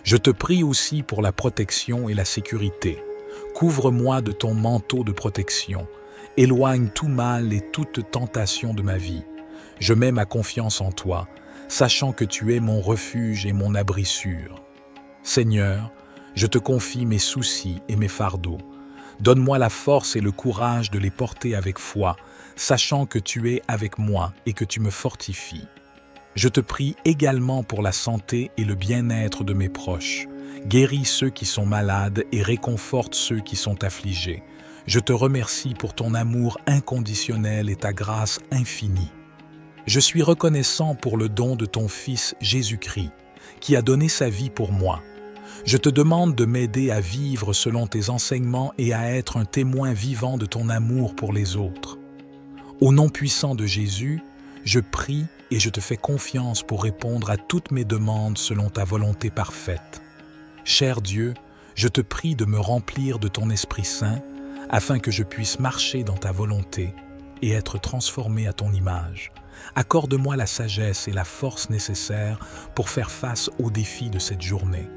Je te prie aussi pour la protection et la sécurité. Couvre-moi de ton manteau de protection. Éloigne tout mal et toute tentation de ma vie. Je mets ma confiance en toi, sachant que tu es mon refuge et mon abri sûr. Seigneur, je te confie mes soucis et mes fardeaux. Donne-moi la force et le courage de les porter avec foi, sachant que tu es avec moi et que tu me fortifies. Je te prie également pour la santé et le bien-être de mes proches. Guéris ceux qui sont malades et réconforte ceux qui sont affligés. Je te remercie pour ton amour inconditionnel et ta grâce infinie. Je suis reconnaissant pour le don de ton Fils Jésus-Christ, qui a donné sa vie pour moi. Je te demande de m'aider à vivre selon tes enseignements et à être un témoin vivant de ton amour pour les autres. Au nom puissant de Jésus, je prie et je te fais confiance pour répondre à toutes mes demandes selon ta volonté parfaite. Cher Dieu, je te prie de me remplir de ton Esprit Saint afin que je puisse marcher dans ta volonté et être transformé à ton image. Accorde-moi la sagesse et la force nécessaires pour faire face aux défis de cette journée.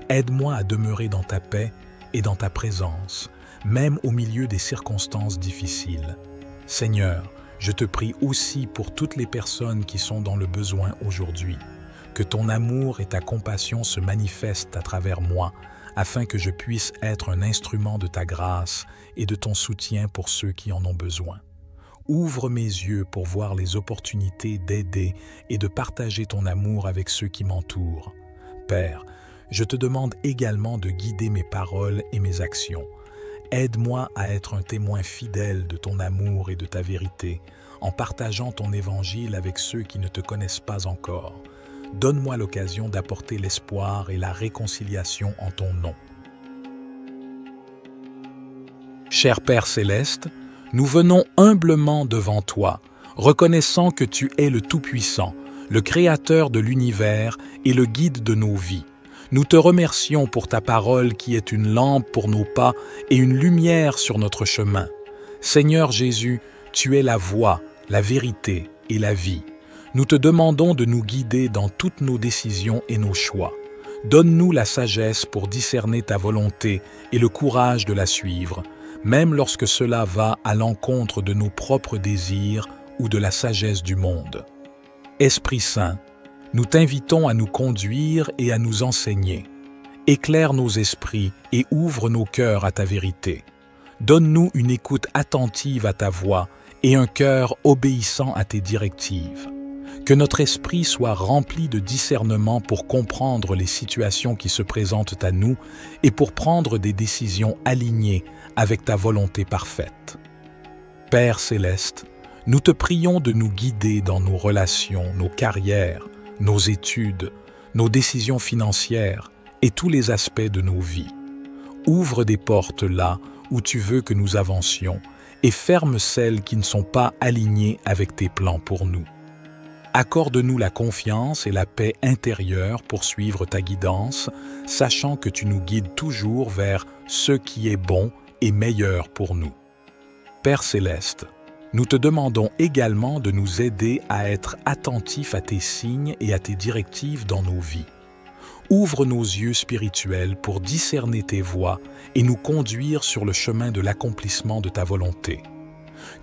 Aide-moi à demeurer dans ta paix et dans ta présence, même au milieu des circonstances difficiles. Seigneur, je te prie aussi pour toutes les personnes qui sont dans le besoin aujourd'hui. Que ton amour et ta compassion se manifestent à travers moi, afin que je puisse être un instrument de ta grâce et de ton soutien pour ceux qui en ont besoin. Ouvre mes yeux pour voir les opportunités d'aider et de partager ton amour avec ceux qui m'entourent. Père, je te demande également de guider mes paroles et mes actions. Aide-moi à être un témoin fidèle de ton amour et de ta vérité, en partageant ton évangile avec ceux qui ne te connaissent pas encore. Donne-moi l'occasion d'apporter l'espoir et la réconciliation en ton nom. Cher Père céleste, nous venons humblement devant toi, reconnaissant que tu es le Tout-Puissant, le Créateur de l'univers et le guide de nos vies. Nous te remercions pour ta parole qui est une lampe pour nos pas et une lumière sur notre chemin. Seigneur Jésus, tu es la voie, la vérité et la vie. Nous te demandons de nous guider dans toutes nos décisions et nos choix. Donne-nous la sagesse pour discerner ta volonté et le courage de la suivre, même lorsque cela va à l'encontre de nos propres désirs ou de la sagesse du monde. Esprit Saint, nous t'invitons à nous conduire et à nous enseigner. Éclaire nos esprits et ouvre nos cœurs à ta vérité. Donne-nous une écoute attentive à ta voix et un cœur obéissant à tes directives. Que notre esprit soit rempli de discernement pour comprendre les situations qui se présentent à nous et pour prendre des décisions alignées avec ta volonté parfaite. Père céleste, nous te prions de nous guider dans nos relations, nos carrières, nos études, nos décisions financières et tous les aspects de nos vies. Ouvre des portes là où tu veux que nous avancions et ferme celles qui ne sont pas alignées avec tes plans pour nous. Accorde-nous la confiance et la paix intérieure pour suivre ta guidance, sachant que tu nous guides toujours vers ce qui est bon et meilleur pour nous. Père céleste, nous te demandons également de nous aider à être attentifs à tes signes et à tes directives dans nos vies. Ouvre nos yeux spirituels pour discerner tes voies et nous conduire sur le chemin de l'accomplissement de ta volonté.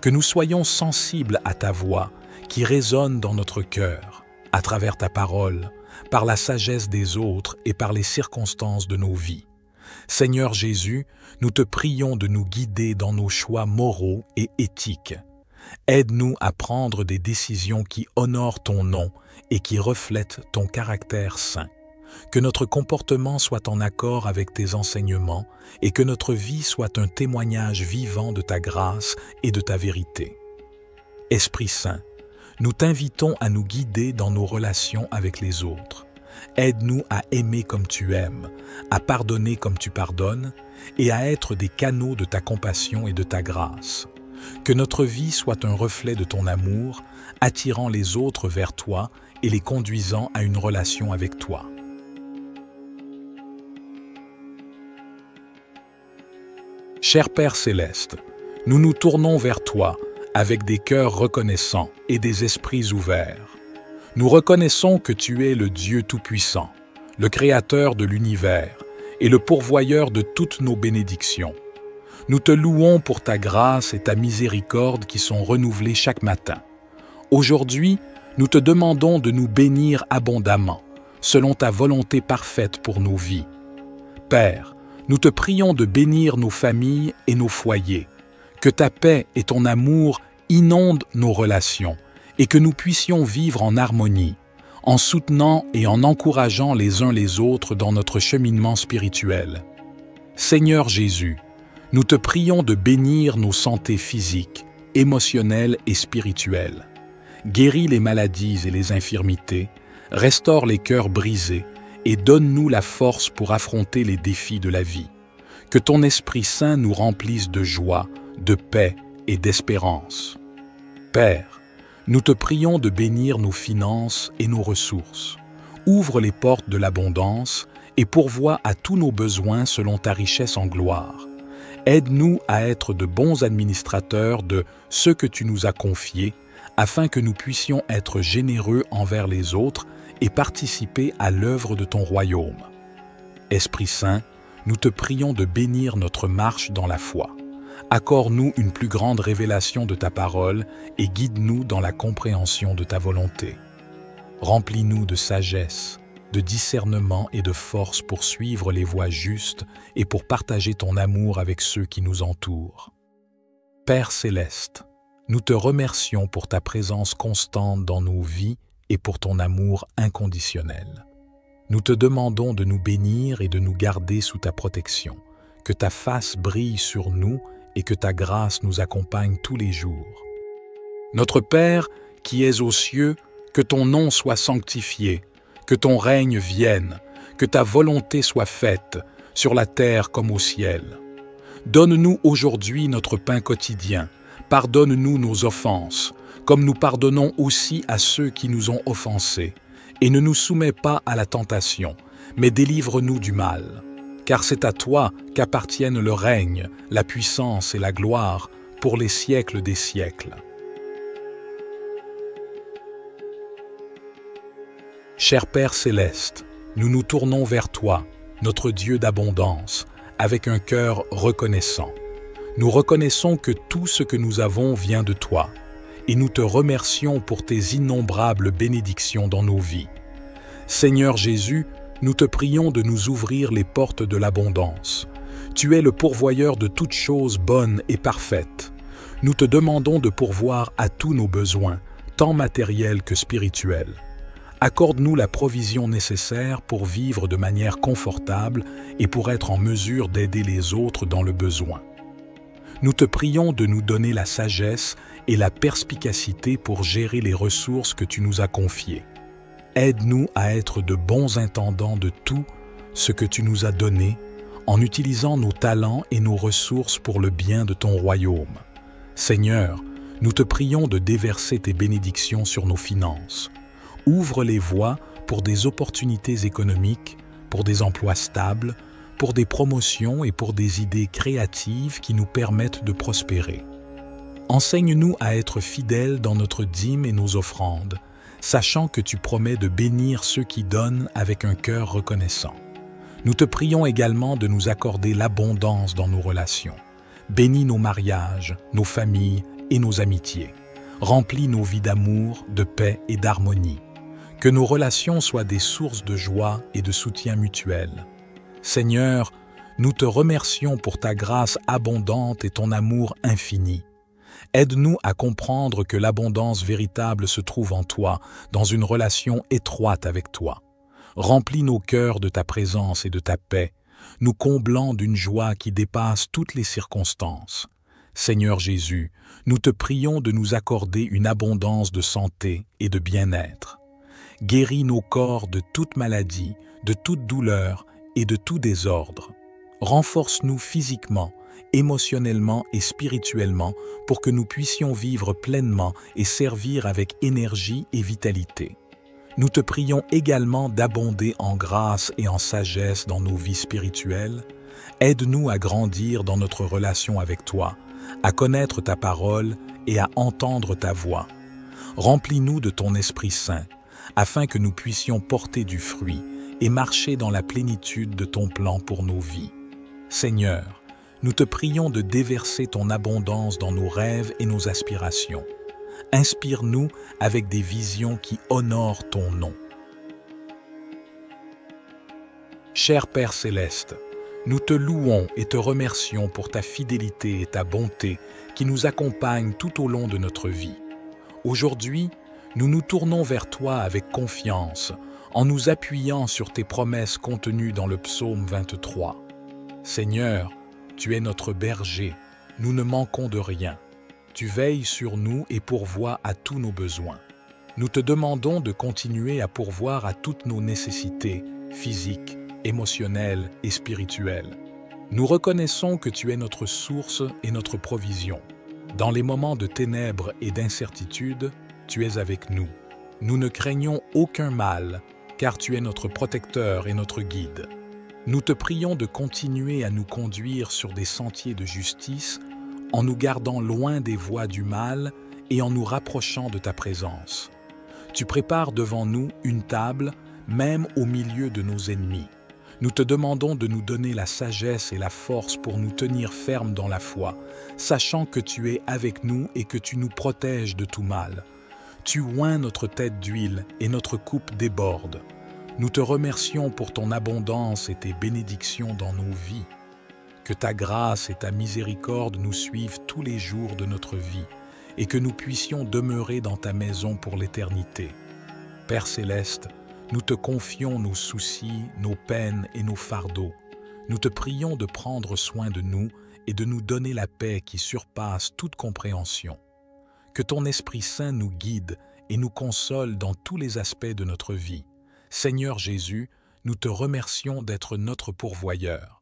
Que nous soyons sensibles à ta voix qui résonne dans notre cœur, à travers ta parole, par la sagesse des autres et par les circonstances de nos vies. Seigneur Jésus, nous te prions de nous guider dans nos choix moraux et éthiques. Aide-nous à prendre des décisions qui honorent ton nom et qui reflètent ton caractère saint. Que notre comportement soit en accord avec tes enseignements et que notre vie soit un témoignage vivant de ta grâce et de ta vérité. Esprit Saint, nous t'invitons à nous guider dans nos relations avec les autres. Aide-nous à aimer comme tu aimes, à pardonner comme tu pardonnes et à être des canaux de ta compassion et de ta grâce. Que notre vie soit un reflet de ton amour, attirant les autres vers toi et les conduisant à une relation avec toi. Cher Père céleste, nous nous tournons vers toi avec des cœurs reconnaissants et des esprits ouverts. Nous reconnaissons que tu es le Dieu Tout-Puissant, le Créateur de l'univers et le pourvoyeur de toutes nos bénédictions. Nous te louons pour ta grâce et ta miséricorde qui sont renouvelées chaque matin. Aujourd'hui, nous te demandons de nous bénir abondamment, selon ta volonté parfaite pour nos vies. Père, nous te prions de bénir nos familles et nos foyers, que ta paix et ton amour inondent nos relations et que nous puissions vivre en harmonie, en soutenant et en encourageant les uns les autres dans notre cheminement spirituel. Seigneur Jésus, nous te prions de bénir nos santé physiques, émotionnelles et spirituelles. Guéris les maladies et les infirmités, restaure les cœurs brisés et donne-nous la force pour affronter les défis de la vie. Que ton Esprit Saint nous remplisse de joie, de paix et d'espérance. Père, nous te prions de bénir nos finances et nos ressources. Ouvre les portes de l'abondance et pourvois à tous nos besoins selon ta richesse en gloire. Aide-nous à être de bons administrateurs de ce que tu nous as confié, afin que nous puissions être généreux envers les autres et participer à l'œuvre de ton royaume. Esprit Saint, nous te prions de bénir notre marche dans la foi. Accorde-nous une plus grande révélation de ta parole et guide-nous dans la compréhension de ta volonté. Remplis-nous de sagesse, de discernement et de force pour suivre les voies justes et pour partager ton amour avec ceux qui nous entourent. Père céleste, nous te remercions pour ta présence constante dans nos vies et pour ton amour inconditionnel. Nous te demandons de nous bénir et de nous garder sous ta protection, que ta face brille sur nous et que ta grâce nous accompagne tous les jours. Notre Père, qui es aux cieux, que ton nom soit sanctifié, que ton règne vienne, que ta volonté soit faite, sur la terre comme au ciel. Donne-nous aujourd'hui notre pain quotidien, pardonne-nous nos offenses, comme nous pardonnons aussi à ceux qui nous ont offensés, et ne nous soumets pas à la tentation, mais délivre-nous du mal. Car c'est à toi qu'appartiennent le règne, la puissance et la gloire pour les siècles des siècles. Cher Père céleste, nous nous tournons vers toi, notre Dieu d'abondance, avec un cœur reconnaissant. Nous reconnaissons que tout ce que nous avons vient de toi, et nous te remercions pour tes innombrables bénédictions dans nos vies. Seigneur Jésus, nous te prions de nous ouvrir les portes de l'abondance. Tu es le pourvoyeur de toutes choses bonnes et parfaites. Nous te demandons de pourvoir à tous nos besoins, tant matériels que spirituels. Accorde-nous la provision nécessaire pour vivre de manière confortable et pour être en mesure d'aider les autres dans le besoin. Nous te prions de nous donner la sagesse et la perspicacité pour gérer les ressources que tu nous as confiées. Aide-nous à être de bons intendants de tout ce que tu nous as donné, en utilisant nos talents et nos ressources pour le bien de ton royaume. Seigneur, nous te prions de déverser tes bénédictions sur nos finances. Ouvre les voies pour des opportunités économiques, pour des emplois stables, pour des promotions et pour des idées créatives qui nous permettent de prospérer. Enseigne-nous à être fidèles dans notre dîme et nos offrandes, sachant que tu promets de bénir ceux qui donnent avec un cœur reconnaissant. Nous te prions également de nous accorder l'abondance dans nos relations. Bénis nos mariages, nos familles et nos amitiés. Remplis nos vies d'amour, de paix et d'harmonie. Que nos relations soient des sources de joie et de soutien mutuel. Seigneur, nous te remercions pour ta grâce abondante et ton amour infini. Aide-nous à comprendre que l'abondance véritable se trouve en toi, dans une relation étroite avec toi. Remplis nos cœurs de ta présence et de ta paix, nous comblant d'une joie qui dépasse toutes les circonstances. Seigneur Jésus, nous te prions de nous accorder une abondance de santé et de bien-être. Guéris nos corps de toute maladie, de toute douleur et de tout désordre. Renforce-nous physiquement, émotionnellement et spirituellement pour que nous puissions vivre pleinement et servir avec énergie et vitalité. Nous te prions également d'abonder en grâce et en sagesse dans nos vies spirituelles. Aide-nous à grandir dans notre relation avec toi, à connaître ta parole et à entendre ta voix. Remplis-nous de ton Esprit Saint, afin que nous puissions porter du fruit et marcher dans la plénitude de ton plan pour nos vies. Seigneur, nous te prions de déverser ton abondance dans nos rêves et nos aspirations. Inspire-nous avec des visions qui honorent ton nom. Cher Père Céleste, nous te louons et te remercions pour ta fidélité et ta bonté qui nous accompagnent tout au long de notre vie. Aujourd'hui, nous nous tournons vers toi avec confiance, en nous appuyant sur tes promesses contenues dans le psaume 23. Seigneur, tu es notre berger, nous ne manquons de rien. Tu veilles sur nous et pourvois à tous nos besoins. Nous te demandons de continuer à pourvoir à toutes nos nécessités physiques, émotionnelles et spirituelles. Nous reconnaissons que tu es notre source et notre provision. Dans les moments de ténèbres et d'incertitude, tu es avec nous. Nous ne craignons aucun mal, car tu es notre protecteur et notre guide. Nous te prions de continuer à nous conduire sur des sentiers de justice en nous gardant loin des voies du mal et en nous rapprochant de ta présence. Tu prépares devant nous une table, même au milieu de nos ennemis. Nous te demandons de nous donner la sagesse et la force pour nous tenir fermes dans la foi, sachant que tu es avec nous et que tu nous protèges de tout mal. Tu oins notre tête d'huile et notre coupe déborde. Nous te remercions pour ton abondance et tes bénédictions dans nos vies. Que ta grâce et ta miséricorde nous suivent tous les jours de notre vie et que nous puissions demeurer dans ta maison pour l'éternité. Père Céleste, nous te confions nos soucis, nos peines et nos fardeaux. Nous te prions de prendre soin de nous et de nous donner la paix qui surpasse toute compréhension. Que ton Esprit Saint nous guide et nous console dans tous les aspects de notre vie. Seigneur Jésus, nous te remercions d'être notre pourvoyeur.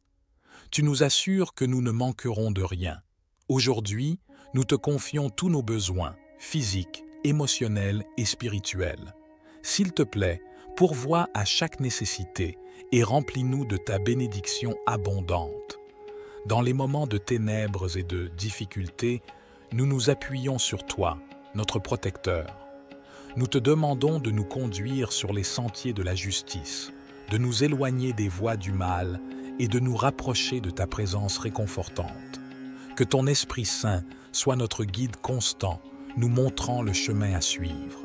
Tu nous assures que nous ne manquerons de rien. Aujourd'hui, nous te confions tous nos besoins, physiques, émotionnels et spirituels. S'il te plaît, pourvois à chaque nécessité et remplis-nous de ta bénédiction abondante. Dans les moments de ténèbres et de difficultés, nous nous appuyons sur toi, notre protecteur. Nous te demandons de nous conduire sur les sentiers de la justice, de nous éloigner des voies du mal et de nous rapprocher de ta présence réconfortante. Que ton Esprit Saint soit notre guide constant, nous montrant le chemin à suivre.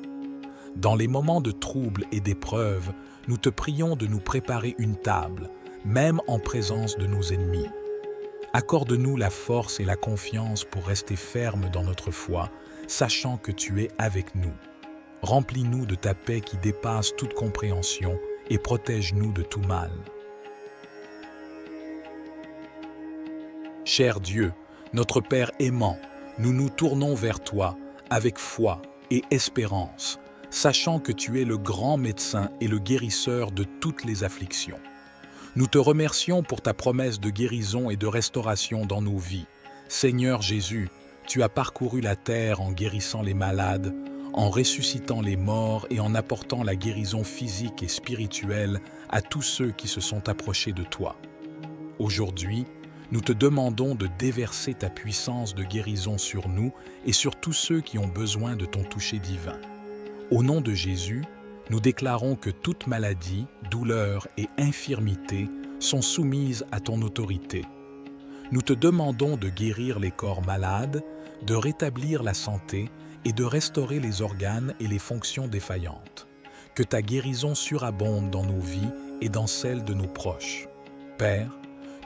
Dans les moments de trouble et d'épreuve, nous te prions de nous préparer une table, même en présence de nos ennemis. Accorde-nous la force et la confiance pour rester fermes dans notre foi, sachant que tu es avec nous. Remplis-nous de ta paix qui dépasse toute compréhension et protège-nous de tout mal. Cher Dieu, notre Père aimant, nous nous tournons vers toi avec foi et espérance, sachant que tu es le grand médecin et le guérisseur de toutes les afflictions. Nous te remercions pour ta promesse de guérison et de restauration dans nos vies. Seigneur Jésus, tu as parcouru la terre en guérissant les malades, en ressuscitant les morts et en apportant la guérison physique et spirituelle à tous ceux qui se sont approchés de toi. Aujourd'hui, nous te demandons de déverser ta puissance de guérison sur nous et sur tous ceux qui ont besoin de ton toucher divin. Au nom de Jésus, nous déclarons que toute maladie, douleur et infirmité sont soumises à ton autorité. Nous te demandons de guérir les corps malades, de rétablir la santé et de restaurer les organes et les fonctions défaillantes. Que ta guérison surabonde dans nos vies et dans celles de nos proches. Père,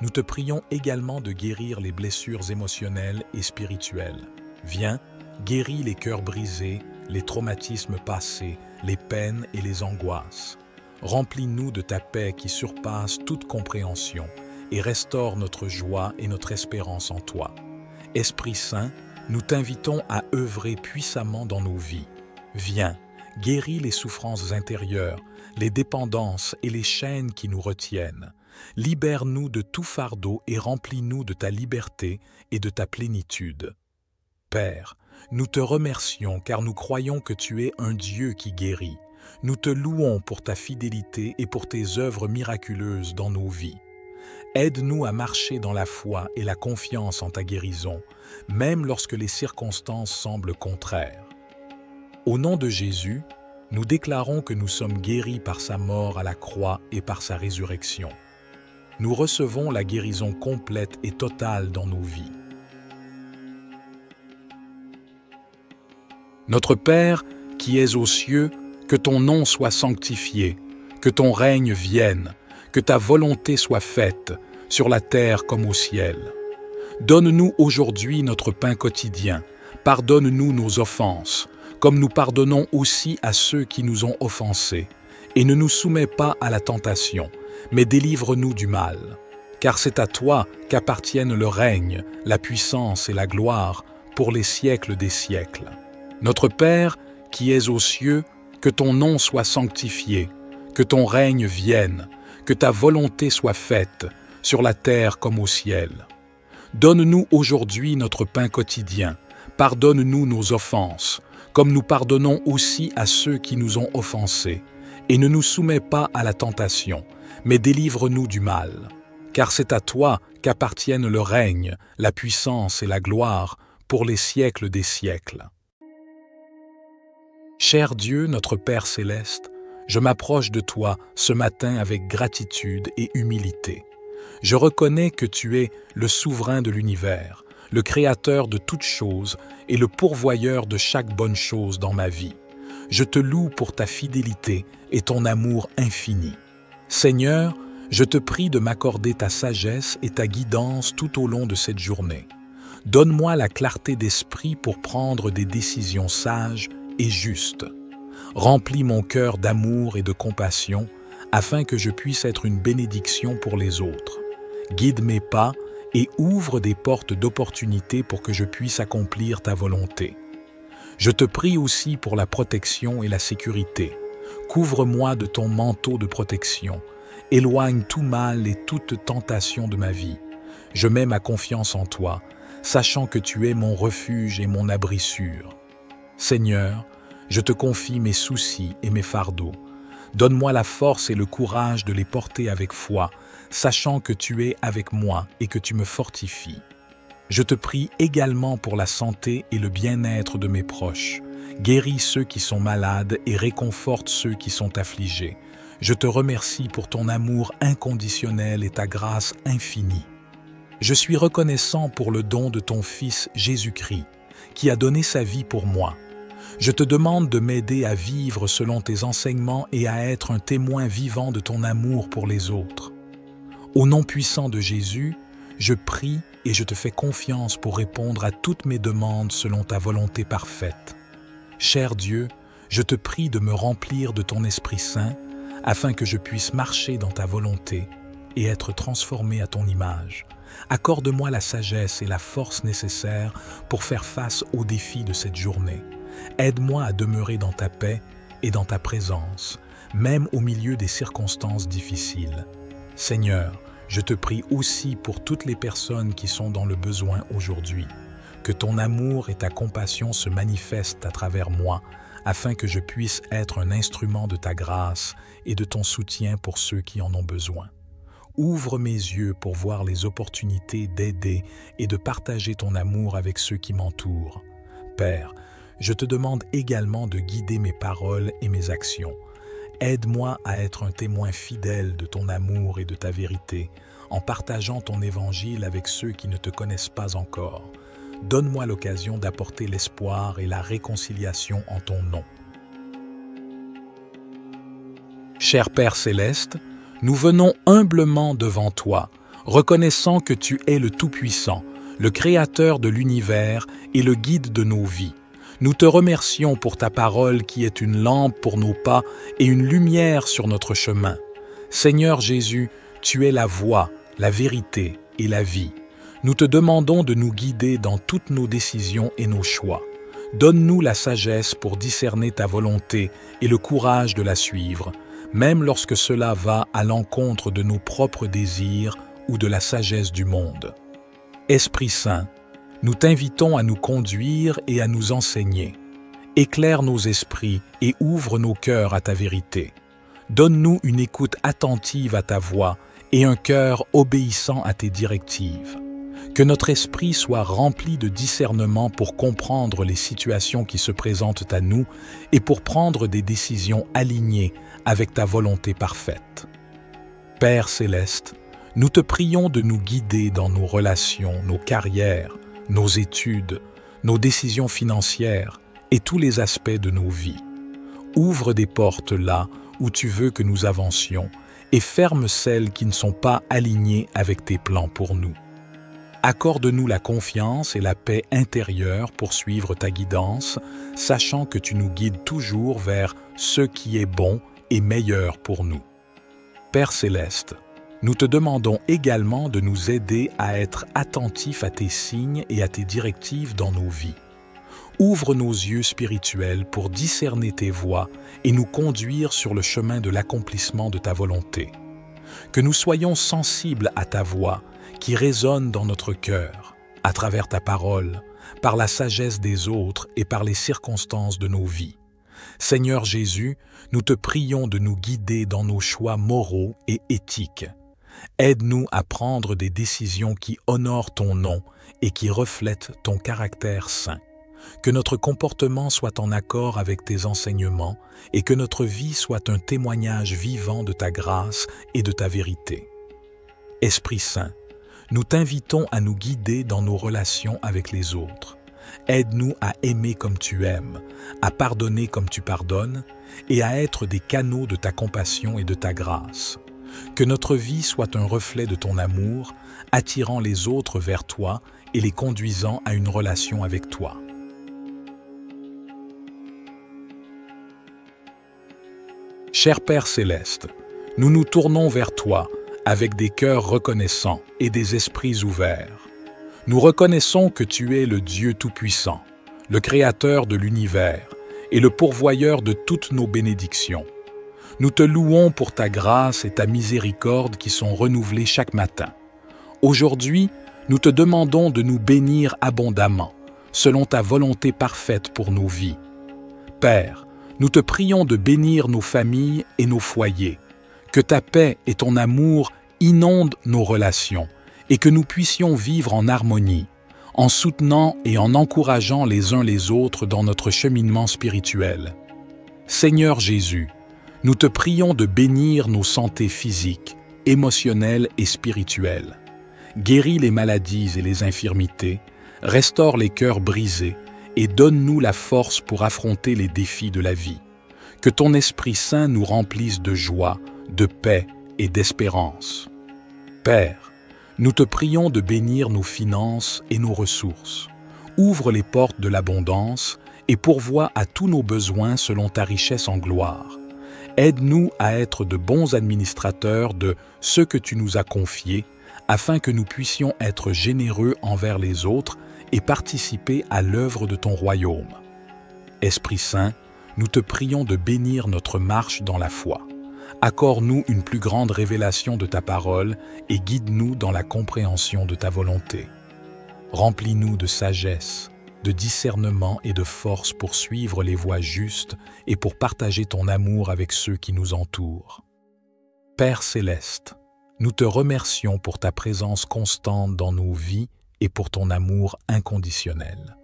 nous te prions également de guérir les blessures émotionnelles et spirituelles. Viens, guéris les cœurs brisés, les traumatismes passés, les peines et les angoisses. Remplis-nous de ta paix qui surpasse toute compréhension et restaure notre joie et notre espérance en toi. Esprit Saint, nous t'invitons à œuvrer puissamment dans nos vies. Viens, guéris les souffrances intérieures, les dépendances et les chaînes qui nous retiennent. Libère-nous de tout fardeau et remplis-nous de ta liberté et de ta plénitude. Père, nous te remercions car nous croyons que tu es un Dieu qui guérit. Nous te louons pour ta fidélité et pour tes œuvres miraculeuses dans nos vies. Aide-nous à marcher dans la foi et la confiance en ta guérison, même lorsque les circonstances semblent contraires. Au nom de Jésus, nous déclarons que nous sommes guéris par sa mort à la croix et par sa résurrection. Nous recevons la guérison complète et totale dans nos vies. Notre Père, qui es aux cieux, que ton nom soit sanctifié, que ton règne vienne, que ta volonté soit faite, sur la terre comme au ciel. Donne-nous aujourd'hui notre pain quotidien, pardonne-nous nos offenses, comme nous pardonnons aussi à ceux qui nous ont offensés, et ne nous soumets pas à la tentation, mais délivre-nous du mal. Car c'est à toi qu'appartiennent le règne, la puissance et la gloire pour les siècles des siècles. Notre Père, qui es aux cieux, que ton nom soit sanctifié, que ton règne vienne, que ta volonté soit faite, sur la terre comme au ciel. Donne-nous aujourd'hui notre pain quotidien, pardonne-nous nos offenses, comme nous pardonnons aussi à ceux qui nous ont offensés, et ne nous soumets pas à la tentation, mais délivre-nous du mal. Car c'est à toi qu'appartiennent le règne, la puissance et la gloire pour les siècles des siècles. Cher Dieu, notre Père céleste, je m'approche de toi ce matin avec gratitude et humilité. Je reconnais que tu es le souverain de l'univers, le créateur de toutes choses et le pourvoyeur de chaque bonne chose dans ma vie. Je te loue pour ta fidélité et ton amour infini. Seigneur, je te prie de m'accorder ta sagesse et ta guidance tout au long de cette journée. Donne-moi la clarté d'esprit pour prendre des décisions sages et justes. Remplis mon cœur d'amour et de compassion afin que je puisse être une bénédiction pour les autres. Guide mes pas et ouvre des portes d'opportunité pour que je puisse accomplir ta volonté. Je te prie aussi pour la protection et la sécurité. Couvre-moi de ton manteau de protection. Éloigne tout mal et toute tentation de ma vie. Je mets ma confiance en toi, sachant que tu es mon refuge et mon abri sûr. Seigneur, je te confie mes soucis et mes fardeaux. Donne-moi la force et le courage de les porter avec foi, sachant que tu es avec moi et que tu me fortifies. Je te prie également pour la santé et le bien-être de mes proches. Guéris ceux qui sont malades et réconforte ceux qui sont affligés. Je te remercie pour ton amour inconditionnel et ta grâce infinie. Je suis reconnaissant pour le don de ton Fils Jésus-Christ, qui a donné sa vie pour moi. Je te demande de m'aider à vivre selon tes enseignements et à être un témoin vivant de ton amour pour les autres. Au nom puissant de Jésus, je prie et je te fais confiance pour répondre à toutes mes demandes selon ta volonté parfaite. Cher Dieu, je te prie de me remplir de ton Esprit Saint afin que je puisse marcher dans ta volonté et être transformé à ton image. Accorde-moi la sagesse et la force nécessaires pour faire face aux défis de cette journée. Aide-moi à demeurer dans ta paix et dans ta présence, même au milieu des circonstances difficiles. Seigneur, je te prie aussi pour toutes les personnes qui sont dans le besoin aujourd'hui. Que ton amour et ta compassion se manifestent à travers moi, afin que je puisse être un instrument de ta grâce et de ton soutien pour ceux qui en ont besoin. Ouvre mes yeux pour voir les opportunités d'aider et de partager ton amour avec ceux qui m'entourent. Père, je te demande également de guider mes paroles et mes actions. Aide-moi à être un témoin fidèle de ton amour et de ta vérité, en partageant ton évangile avec ceux qui ne te connaissent pas encore. Donne-moi l'occasion d'apporter l'espoir et la réconciliation en ton nom. Cher Père Céleste, nous venons humblement devant toi, reconnaissant que tu es le Tout-Puissant, le Créateur de l'univers et le guide de nos vies. Nous te remercions pour ta parole qui est une lampe pour nos pas et une lumière sur notre chemin. Seigneur Jésus, tu es la voie, la vérité et la vie. Nous te demandons de nous guider dans toutes nos décisions et nos choix. Donne-nous la sagesse pour discerner ta volonté et le courage de la suivre, même lorsque cela va à l'encontre de nos propres désirs ou de la sagesse du monde. Esprit Saint, nous t'invitons à nous conduire et à nous enseigner. Éclaire nos esprits et ouvre nos cœurs à ta vérité. Donne-nous une écoute attentive à ta voix et un cœur obéissant à tes directives. Que notre esprit soit rempli de discernement pour comprendre les situations qui se présentent à nous et pour prendre des décisions alignées avec ta volonté parfaite. Père Céleste, nous te prions de nous guider dans nos relations, nos carrières, nos études, nos décisions financières et tous les aspects de nos vies. Ouvre des portes là où tu veux que nous avancions et ferme celles qui ne sont pas alignées avec tes plans pour nous. Accorde-nous la confiance et la paix intérieure pour suivre ta guidance, sachant que tu nous guides toujours vers ce qui est bon et meilleur pour nous. Père Céleste, nous te demandons également de nous aider à être attentifs à tes signes et à tes directives dans nos vies. Ouvre nos yeux spirituels pour discerner tes voies et nous conduire sur le chemin de l'accomplissement de ta volonté. Que nous soyons sensibles à ta voix qui résonne dans notre cœur, à travers ta parole, par la sagesse des autres et par les circonstances de nos vies. Seigneur Jésus, nous te prions de nous guider dans nos choix moraux et éthiques. Aide-nous à prendre des décisions qui honorent ton nom et qui reflètent ton caractère saint. Que notre comportement soit en accord avec tes enseignements et que notre vie soit un témoignage vivant de ta grâce et de ta vérité. Esprit Saint, nous t'invitons à nous guider dans nos relations avec les autres. Aide-nous à aimer comme tu aimes, à pardonner comme tu pardonnes et à être des canaux de ta compassion et de ta grâce. Que notre vie soit un reflet de ton amour, attirant les autres vers toi et les conduisant à une relation avec toi. Cher Père Céleste, nous nous tournons vers toi avec des cœurs reconnaissants et des esprits ouverts. Nous reconnaissons que tu es le Dieu Tout-Puissant, le Créateur de l'univers et le pourvoyeur de toutes nos bénédictions. Nous te louons pour ta grâce et ta miséricorde qui sont renouvelées chaque matin. Aujourd'hui, nous te demandons de nous bénir abondamment, selon ta volonté parfaite pour nos vies. Père, nous te prions de bénir nos familles et nos foyers, que ta paix et ton amour inondent nos relations et que nous puissions vivre en harmonie, en soutenant et en encourageant les uns les autres dans notre cheminement spirituel. Seigneur Jésus, Nous te prions de bénir nos santés physiques, émotionnelles et spirituelles. Guéris les maladies et les infirmités, restaure les cœurs brisés et donne-nous la force pour affronter les défis de la vie. Que ton Esprit Saint nous remplisse de joie, de paix et d'espérance. Père, nous te prions de bénir nos finances et nos ressources. Ouvre les portes de l'abondance et pourvois à tous nos besoins selon ta richesse en gloire. Aide-nous à être de bons administrateurs de ce que tu nous as confié, afin que nous puissions être généreux envers les autres et participer à l'œuvre de ton royaume. Esprit Saint, nous te prions de bénir notre marche dans la foi. Accorde-nous une plus grande révélation de ta parole et guide-nous dans la compréhension de ta volonté. Remplis-nous de sagesse, de discernement et de force pour suivre les voies justes et pour partager ton amour avec ceux qui nous entourent. Père céleste, nous te remercions pour ta présence constante dans nos vies et pour ton amour inconditionnel.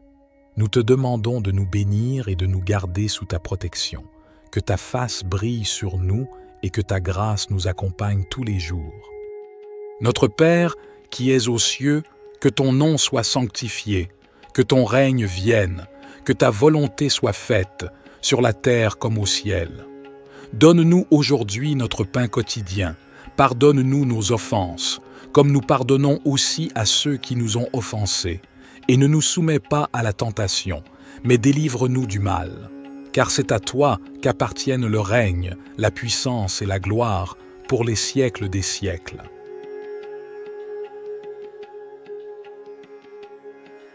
Nous te demandons de nous bénir et de nous garder sous ta protection, que ta face brille sur nous et que ta grâce nous accompagne tous les jours. Notre Père, qui es aux cieux, que ton nom soit sanctifié, que ton règne vienne, que ta volonté soit faite, sur la terre comme au ciel. Donne-nous aujourd'hui notre pain quotidien, pardonne-nous nos offenses, comme nous pardonnons aussi à ceux qui nous ont offensés, et ne nous soumets pas à la tentation, mais délivre-nous du mal. Car c'est à toi qu'appartiennent le règne, la puissance et la gloire pour les siècles des siècles.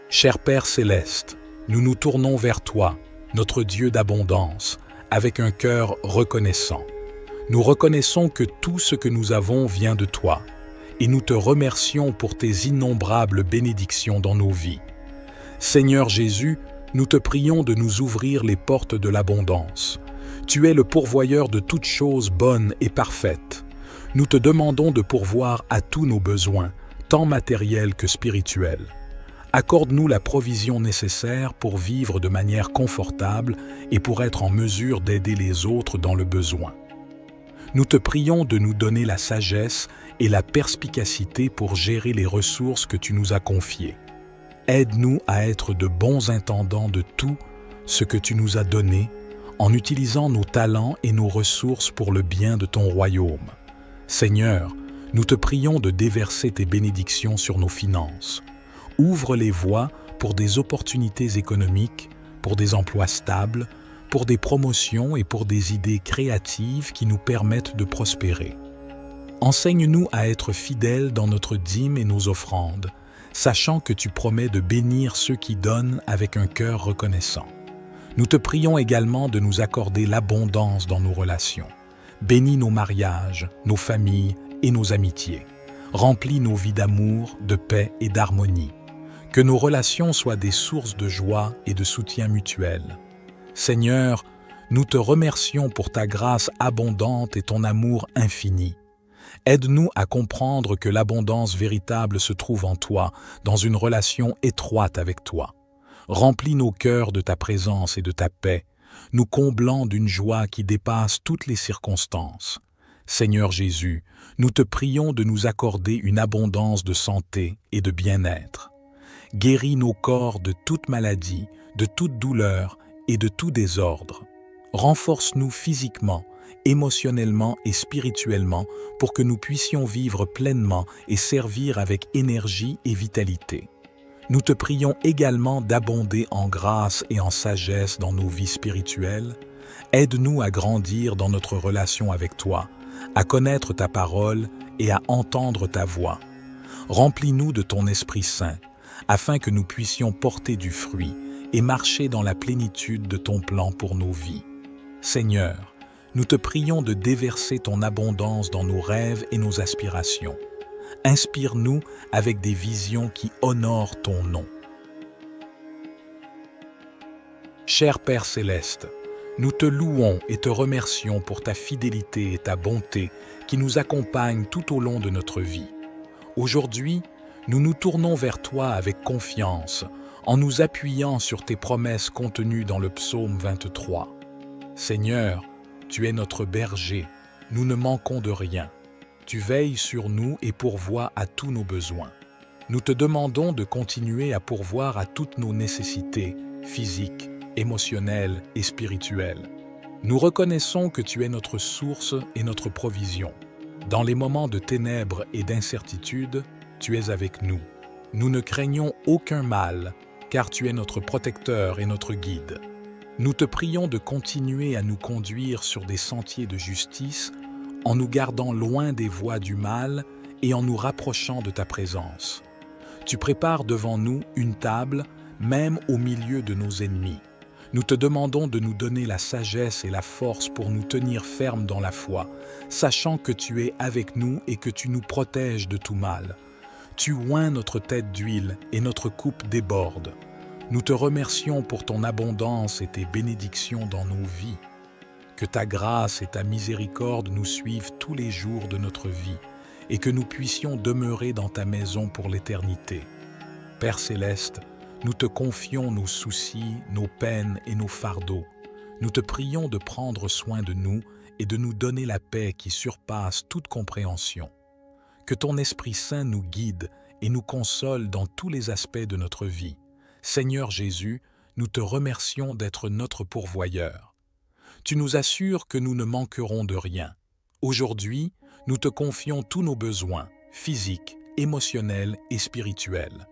Cher Père céleste, nous nous tournons vers toi, notre Dieu d'abondance, avec un cœur reconnaissant. Nous reconnaissons que tout ce que nous avons vient de toi, et nous te remercions pour tes innombrables bénédictions dans nos vies. Seigneur Jésus, nous te prions de nous ouvrir les portes de l'abondance. Tu es le pourvoyeur de toutes choses bonnes et parfaites. Nous te demandons de pourvoir à tous nos besoins, tant matériels que spirituels. Accorde-nous la provision nécessaire pour vivre de manière confortable et pour être en mesure d'aider les autres dans le besoin. Nous te prions de nous donner la sagesse et la perspicacité pour gérer les ressources que tu nous as confiées. Aide-nous à être de bons intendants de tout ce que tu nous as donné, en utilisant nos talents et nos ressources pour le bien de ton royaume. Seigneur, nous te prions de déverser tes bénédictions sur nos finances. Ouvre les voies pour des opportunités économiques, pour des emplois stables, pour des promotions et pour des idées créatives qui nous permettent de prospérer. Enseigne-nous à être fidèles dans notre dîme et nos offrandes, sachant que tu promets de bénir ceux qui donnent avec un cœur reconnaissant. Nous te prions également de nous accorder l'abondance dans nos relations. Bénis nos mariages, nos familles et nos amitiés. Remplis nos vies d'amour, de paix et d'harmonie. Que nos relations soient des sources de joie et de soutien mutuel. Seigneur, nous te remercions pour ta grâce abondante et ton amour infini. Aide-nous à comprendre que l'abondance véritable se trouve en toi, dans une relation étroite avec toi. Remplis nos cœurs de ta présence et de ta paix, nous comblant d'une joie qui dépasse toutes les circonstances. Seigneur Jésus, nous te prions de nous accorder une abondance de santé et de bien-être. Guéris nos corps de toute maladie, de toute douleur et de tout désordre. Renforce-nous physiquement, émotionnellement et spirituellement pour que nous puissions vivre pleinement et servir avec énergie et vitalité. Nous te prions également d'abonder en grâce et en sagesse dans nos vies spirituelles. Aide-nous à grandir dans notre relation avec toi, à connaître ta parole et à entendre ta voix. Remplis-nous de ton Esprit Saint, afin que nous puissions porter du fruit et marcher dans la plénitude de ton plan pour nos vies. Seigneur, nous te prions de déverser ton abondance dans nos rêves et nos aspirations. Inspire-nous avec des visions qui honorent ton nom. Cher Père céleste, nous te louons et te remercions pour ta fidélité et ta bonté qui nous accompagnent tout au long de notre vie. Aujourd'hui, nous nous tournons vers toi avec confiance, en nous appuyant sur tes promesses contenues dans le psaume 23. Seigneur, Tu es notre berger, nous ne manquons de rien. Tu veilles sur nous et pourvois à tous nos besoins. Nous te demandons de continuer à pourvoir à toutes nos nécessités, physiques, émotionnelles et spirituelles. Nous reconnaissons que tu es notre source et notre provision. Dans les moments de ténèbres et d'incertitude, tu es avec nous. Nous ne craignons aucun mal, car tu es notre protecteur et notre guide. Nous te prions de continuer à nous conduire sur des sentiers de justice en nous gardant loin des voies du mal et en nous rapprochant de ta présence. Tu prépares devant nous une table, même au milieu de nos ennemis. Nous te demandons de nous donner la sagesse et la force pour nous tenir fermes dans la foi, sachant que tu es avec nous et que tu nous protèges de tout mal. Tu oins notre tête d'huile et notre coupe déborde. Nous te remercions pour ton abondance et tes bénédictions dans nos vies. Que ta grâce et ta miséricorde nous suivent tous les jours de notre vie et que nous puissions demeurer dans ta maison pour l'éternité. Père céleste, nous te confions nos soucis, nos peines et nos fardeaux. Nous te prions de prendre soin de nous et de nous donner la paix qui surpasse toute compréhension. Que ton Esprit Saint nous guide et nous console dans tous les aspects de notre vie. Seigneur Jésus, nous te remercions d'être notre pourvoyeur. Tu nous assures que nous ne manquerons de rien. Aujourd'hui, nous te confions tous nos besoins, physiques, émotionnels et spirituels.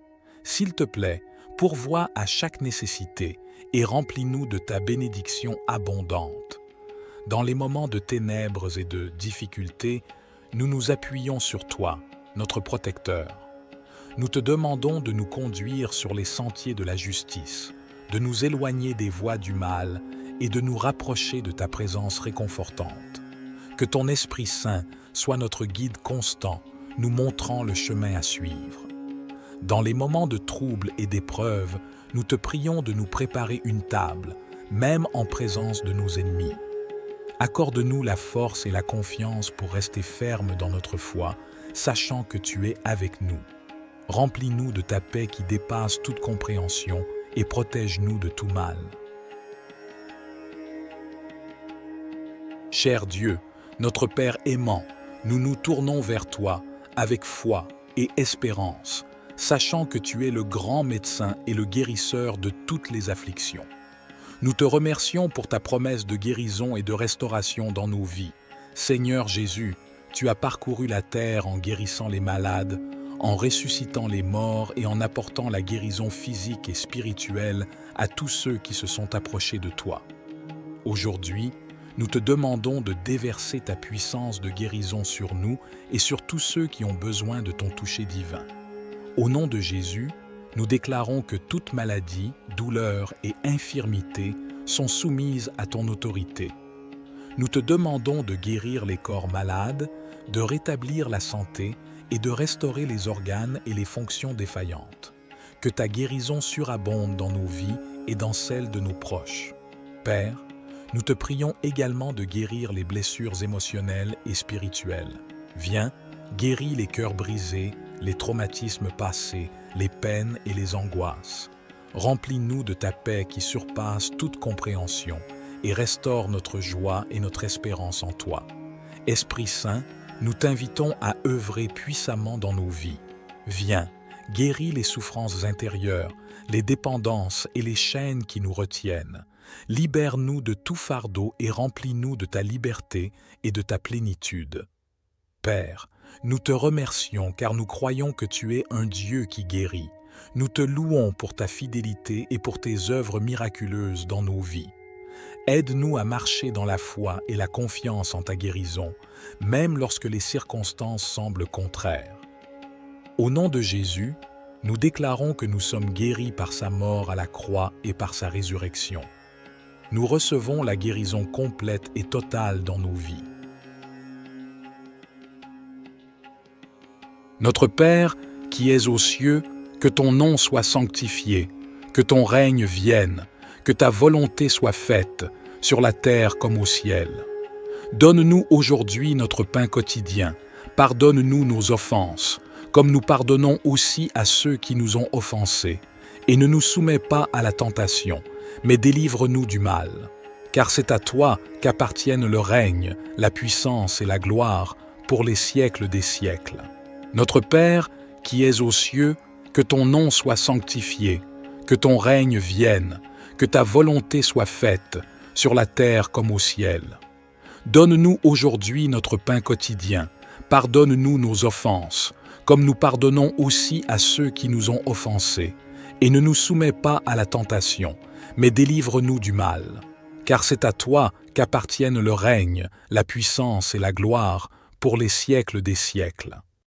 S'il te plaît, pourvois à chaque nécessité et remplis-nous de ta bénédiction abondante. Dans les moments de ténèbres et de difficultés, nous nous appuyons sur toi, notre protecteur. Nous te demandons de nous conduire sur les sentiers de la justice, de nous éloigner des voies du mal et de nous rapprocher de ta présence réconfortante. Que ton Esprit Saint soit notre guide constant, nous montrant le chemin à suivre. Dans les moments de trouble et d'épreuve, nous te prions de nous préparer une table, même en présence de nos ennemis. Accorde-nous la force et la confiance pour rester fermes dans notre foi, sachant que tu es avec nous. Remplis-nous de ta paix qui dépasse toute compréhension et protège-nous de tout mal. Cher Dieu, notre Père aimant, nous nous tournons vers toi avec foi et espérance, sachant que tu es le grand médecin et le guérisseur de toutes les afflictions. Nous te remercions pour ta promesse de guérison et de restauration dans nos vies. Seigneur Jésus, tu as parcouru la terre en guérissant les malades, en ressuscitant les morts et en apportant la guérison physique et spirituelle à tous ceux qui se sont approchés de toi. Aujourd'hui, nous te demandons de déverser ta puissance de guérison sur nous et sur tous ceux qui ont besoin de ton toucher divin. Au nom de Jésus, nous déclarons que toute maladie, douleur et infirmité sont soumises à ton autorité. Nous te demandons de guérir les corps malades, de rétablir la santé et de restaurer les organes et les fonctions défaillantes. Que ta guérison surabonde dans nos vies et dans celles de nos proches. Père, nous te prions également de guérir les blessures émotionnelles et spirituelles. Viens, guéris les cœurs brisés, les traumatismes passés, les peines et les angoisses. Remplis-nous de ta paix qui surpasse toute compréhension et restaure notre joie et notre espérance en toi. Esprit Saint, nous t'invitons à œuvrer puissamment dans nos vies. Viens, guéris les souffrances intérieures, les dépendances et les chaînes qui nous retiennent. Libère-nous de tout fardeau et remplis-nous de ta liberté et de ta plénitude. Père, nous te remercions car nous croyons que tu es un Dieu qui guérit. Nous te louons pour ta fidélité et pour tes œuvres miraculeuses dans nos vies. Aide-nous à marcher dans la foi et la confiance en ta guérison, même lorsque les circonstances semblent contraires. Au nom de Jésus, nous déclarons que nous sommes guéris par sa mort à la croix et par sa résurrection. Nous recevons la guérison complète et totale dans nos vies. Notre Père, qui es aux cieux, que ton nom soit sanctifié, que ton règne vienne, que ta volonté soit faite, sur la terre comme au ciel. Donne-nous aujourd'hui notre pain quotidien, pardonne-nous nos offenses, comme nous pardonnons aussi à ceux qui nous ont offensés, et ne nous soumets pas à la tentation, mais délivre-nous du mal. car c'est à toi qu'appartiennent le règne, la puissance et la gloire pour les siècles des siècles. Notre Père, qui es aux cieux, que ton nom soit sanctifié, que ton règne vienne, que ta volonté soit faite, sur la terre comme au ciel. Donne-nous aujourd'hui notre pain quotidien, pardonne-nous nos offenses, comme nous pardonnons aussi à ceux qui nous ont offensés, et ne nous soumets pas à la tentation, mais délivre-nous du mal. Car c'est à toi qu'appartiennent le règne, la puissance et la gloire pour les siècles des siècles.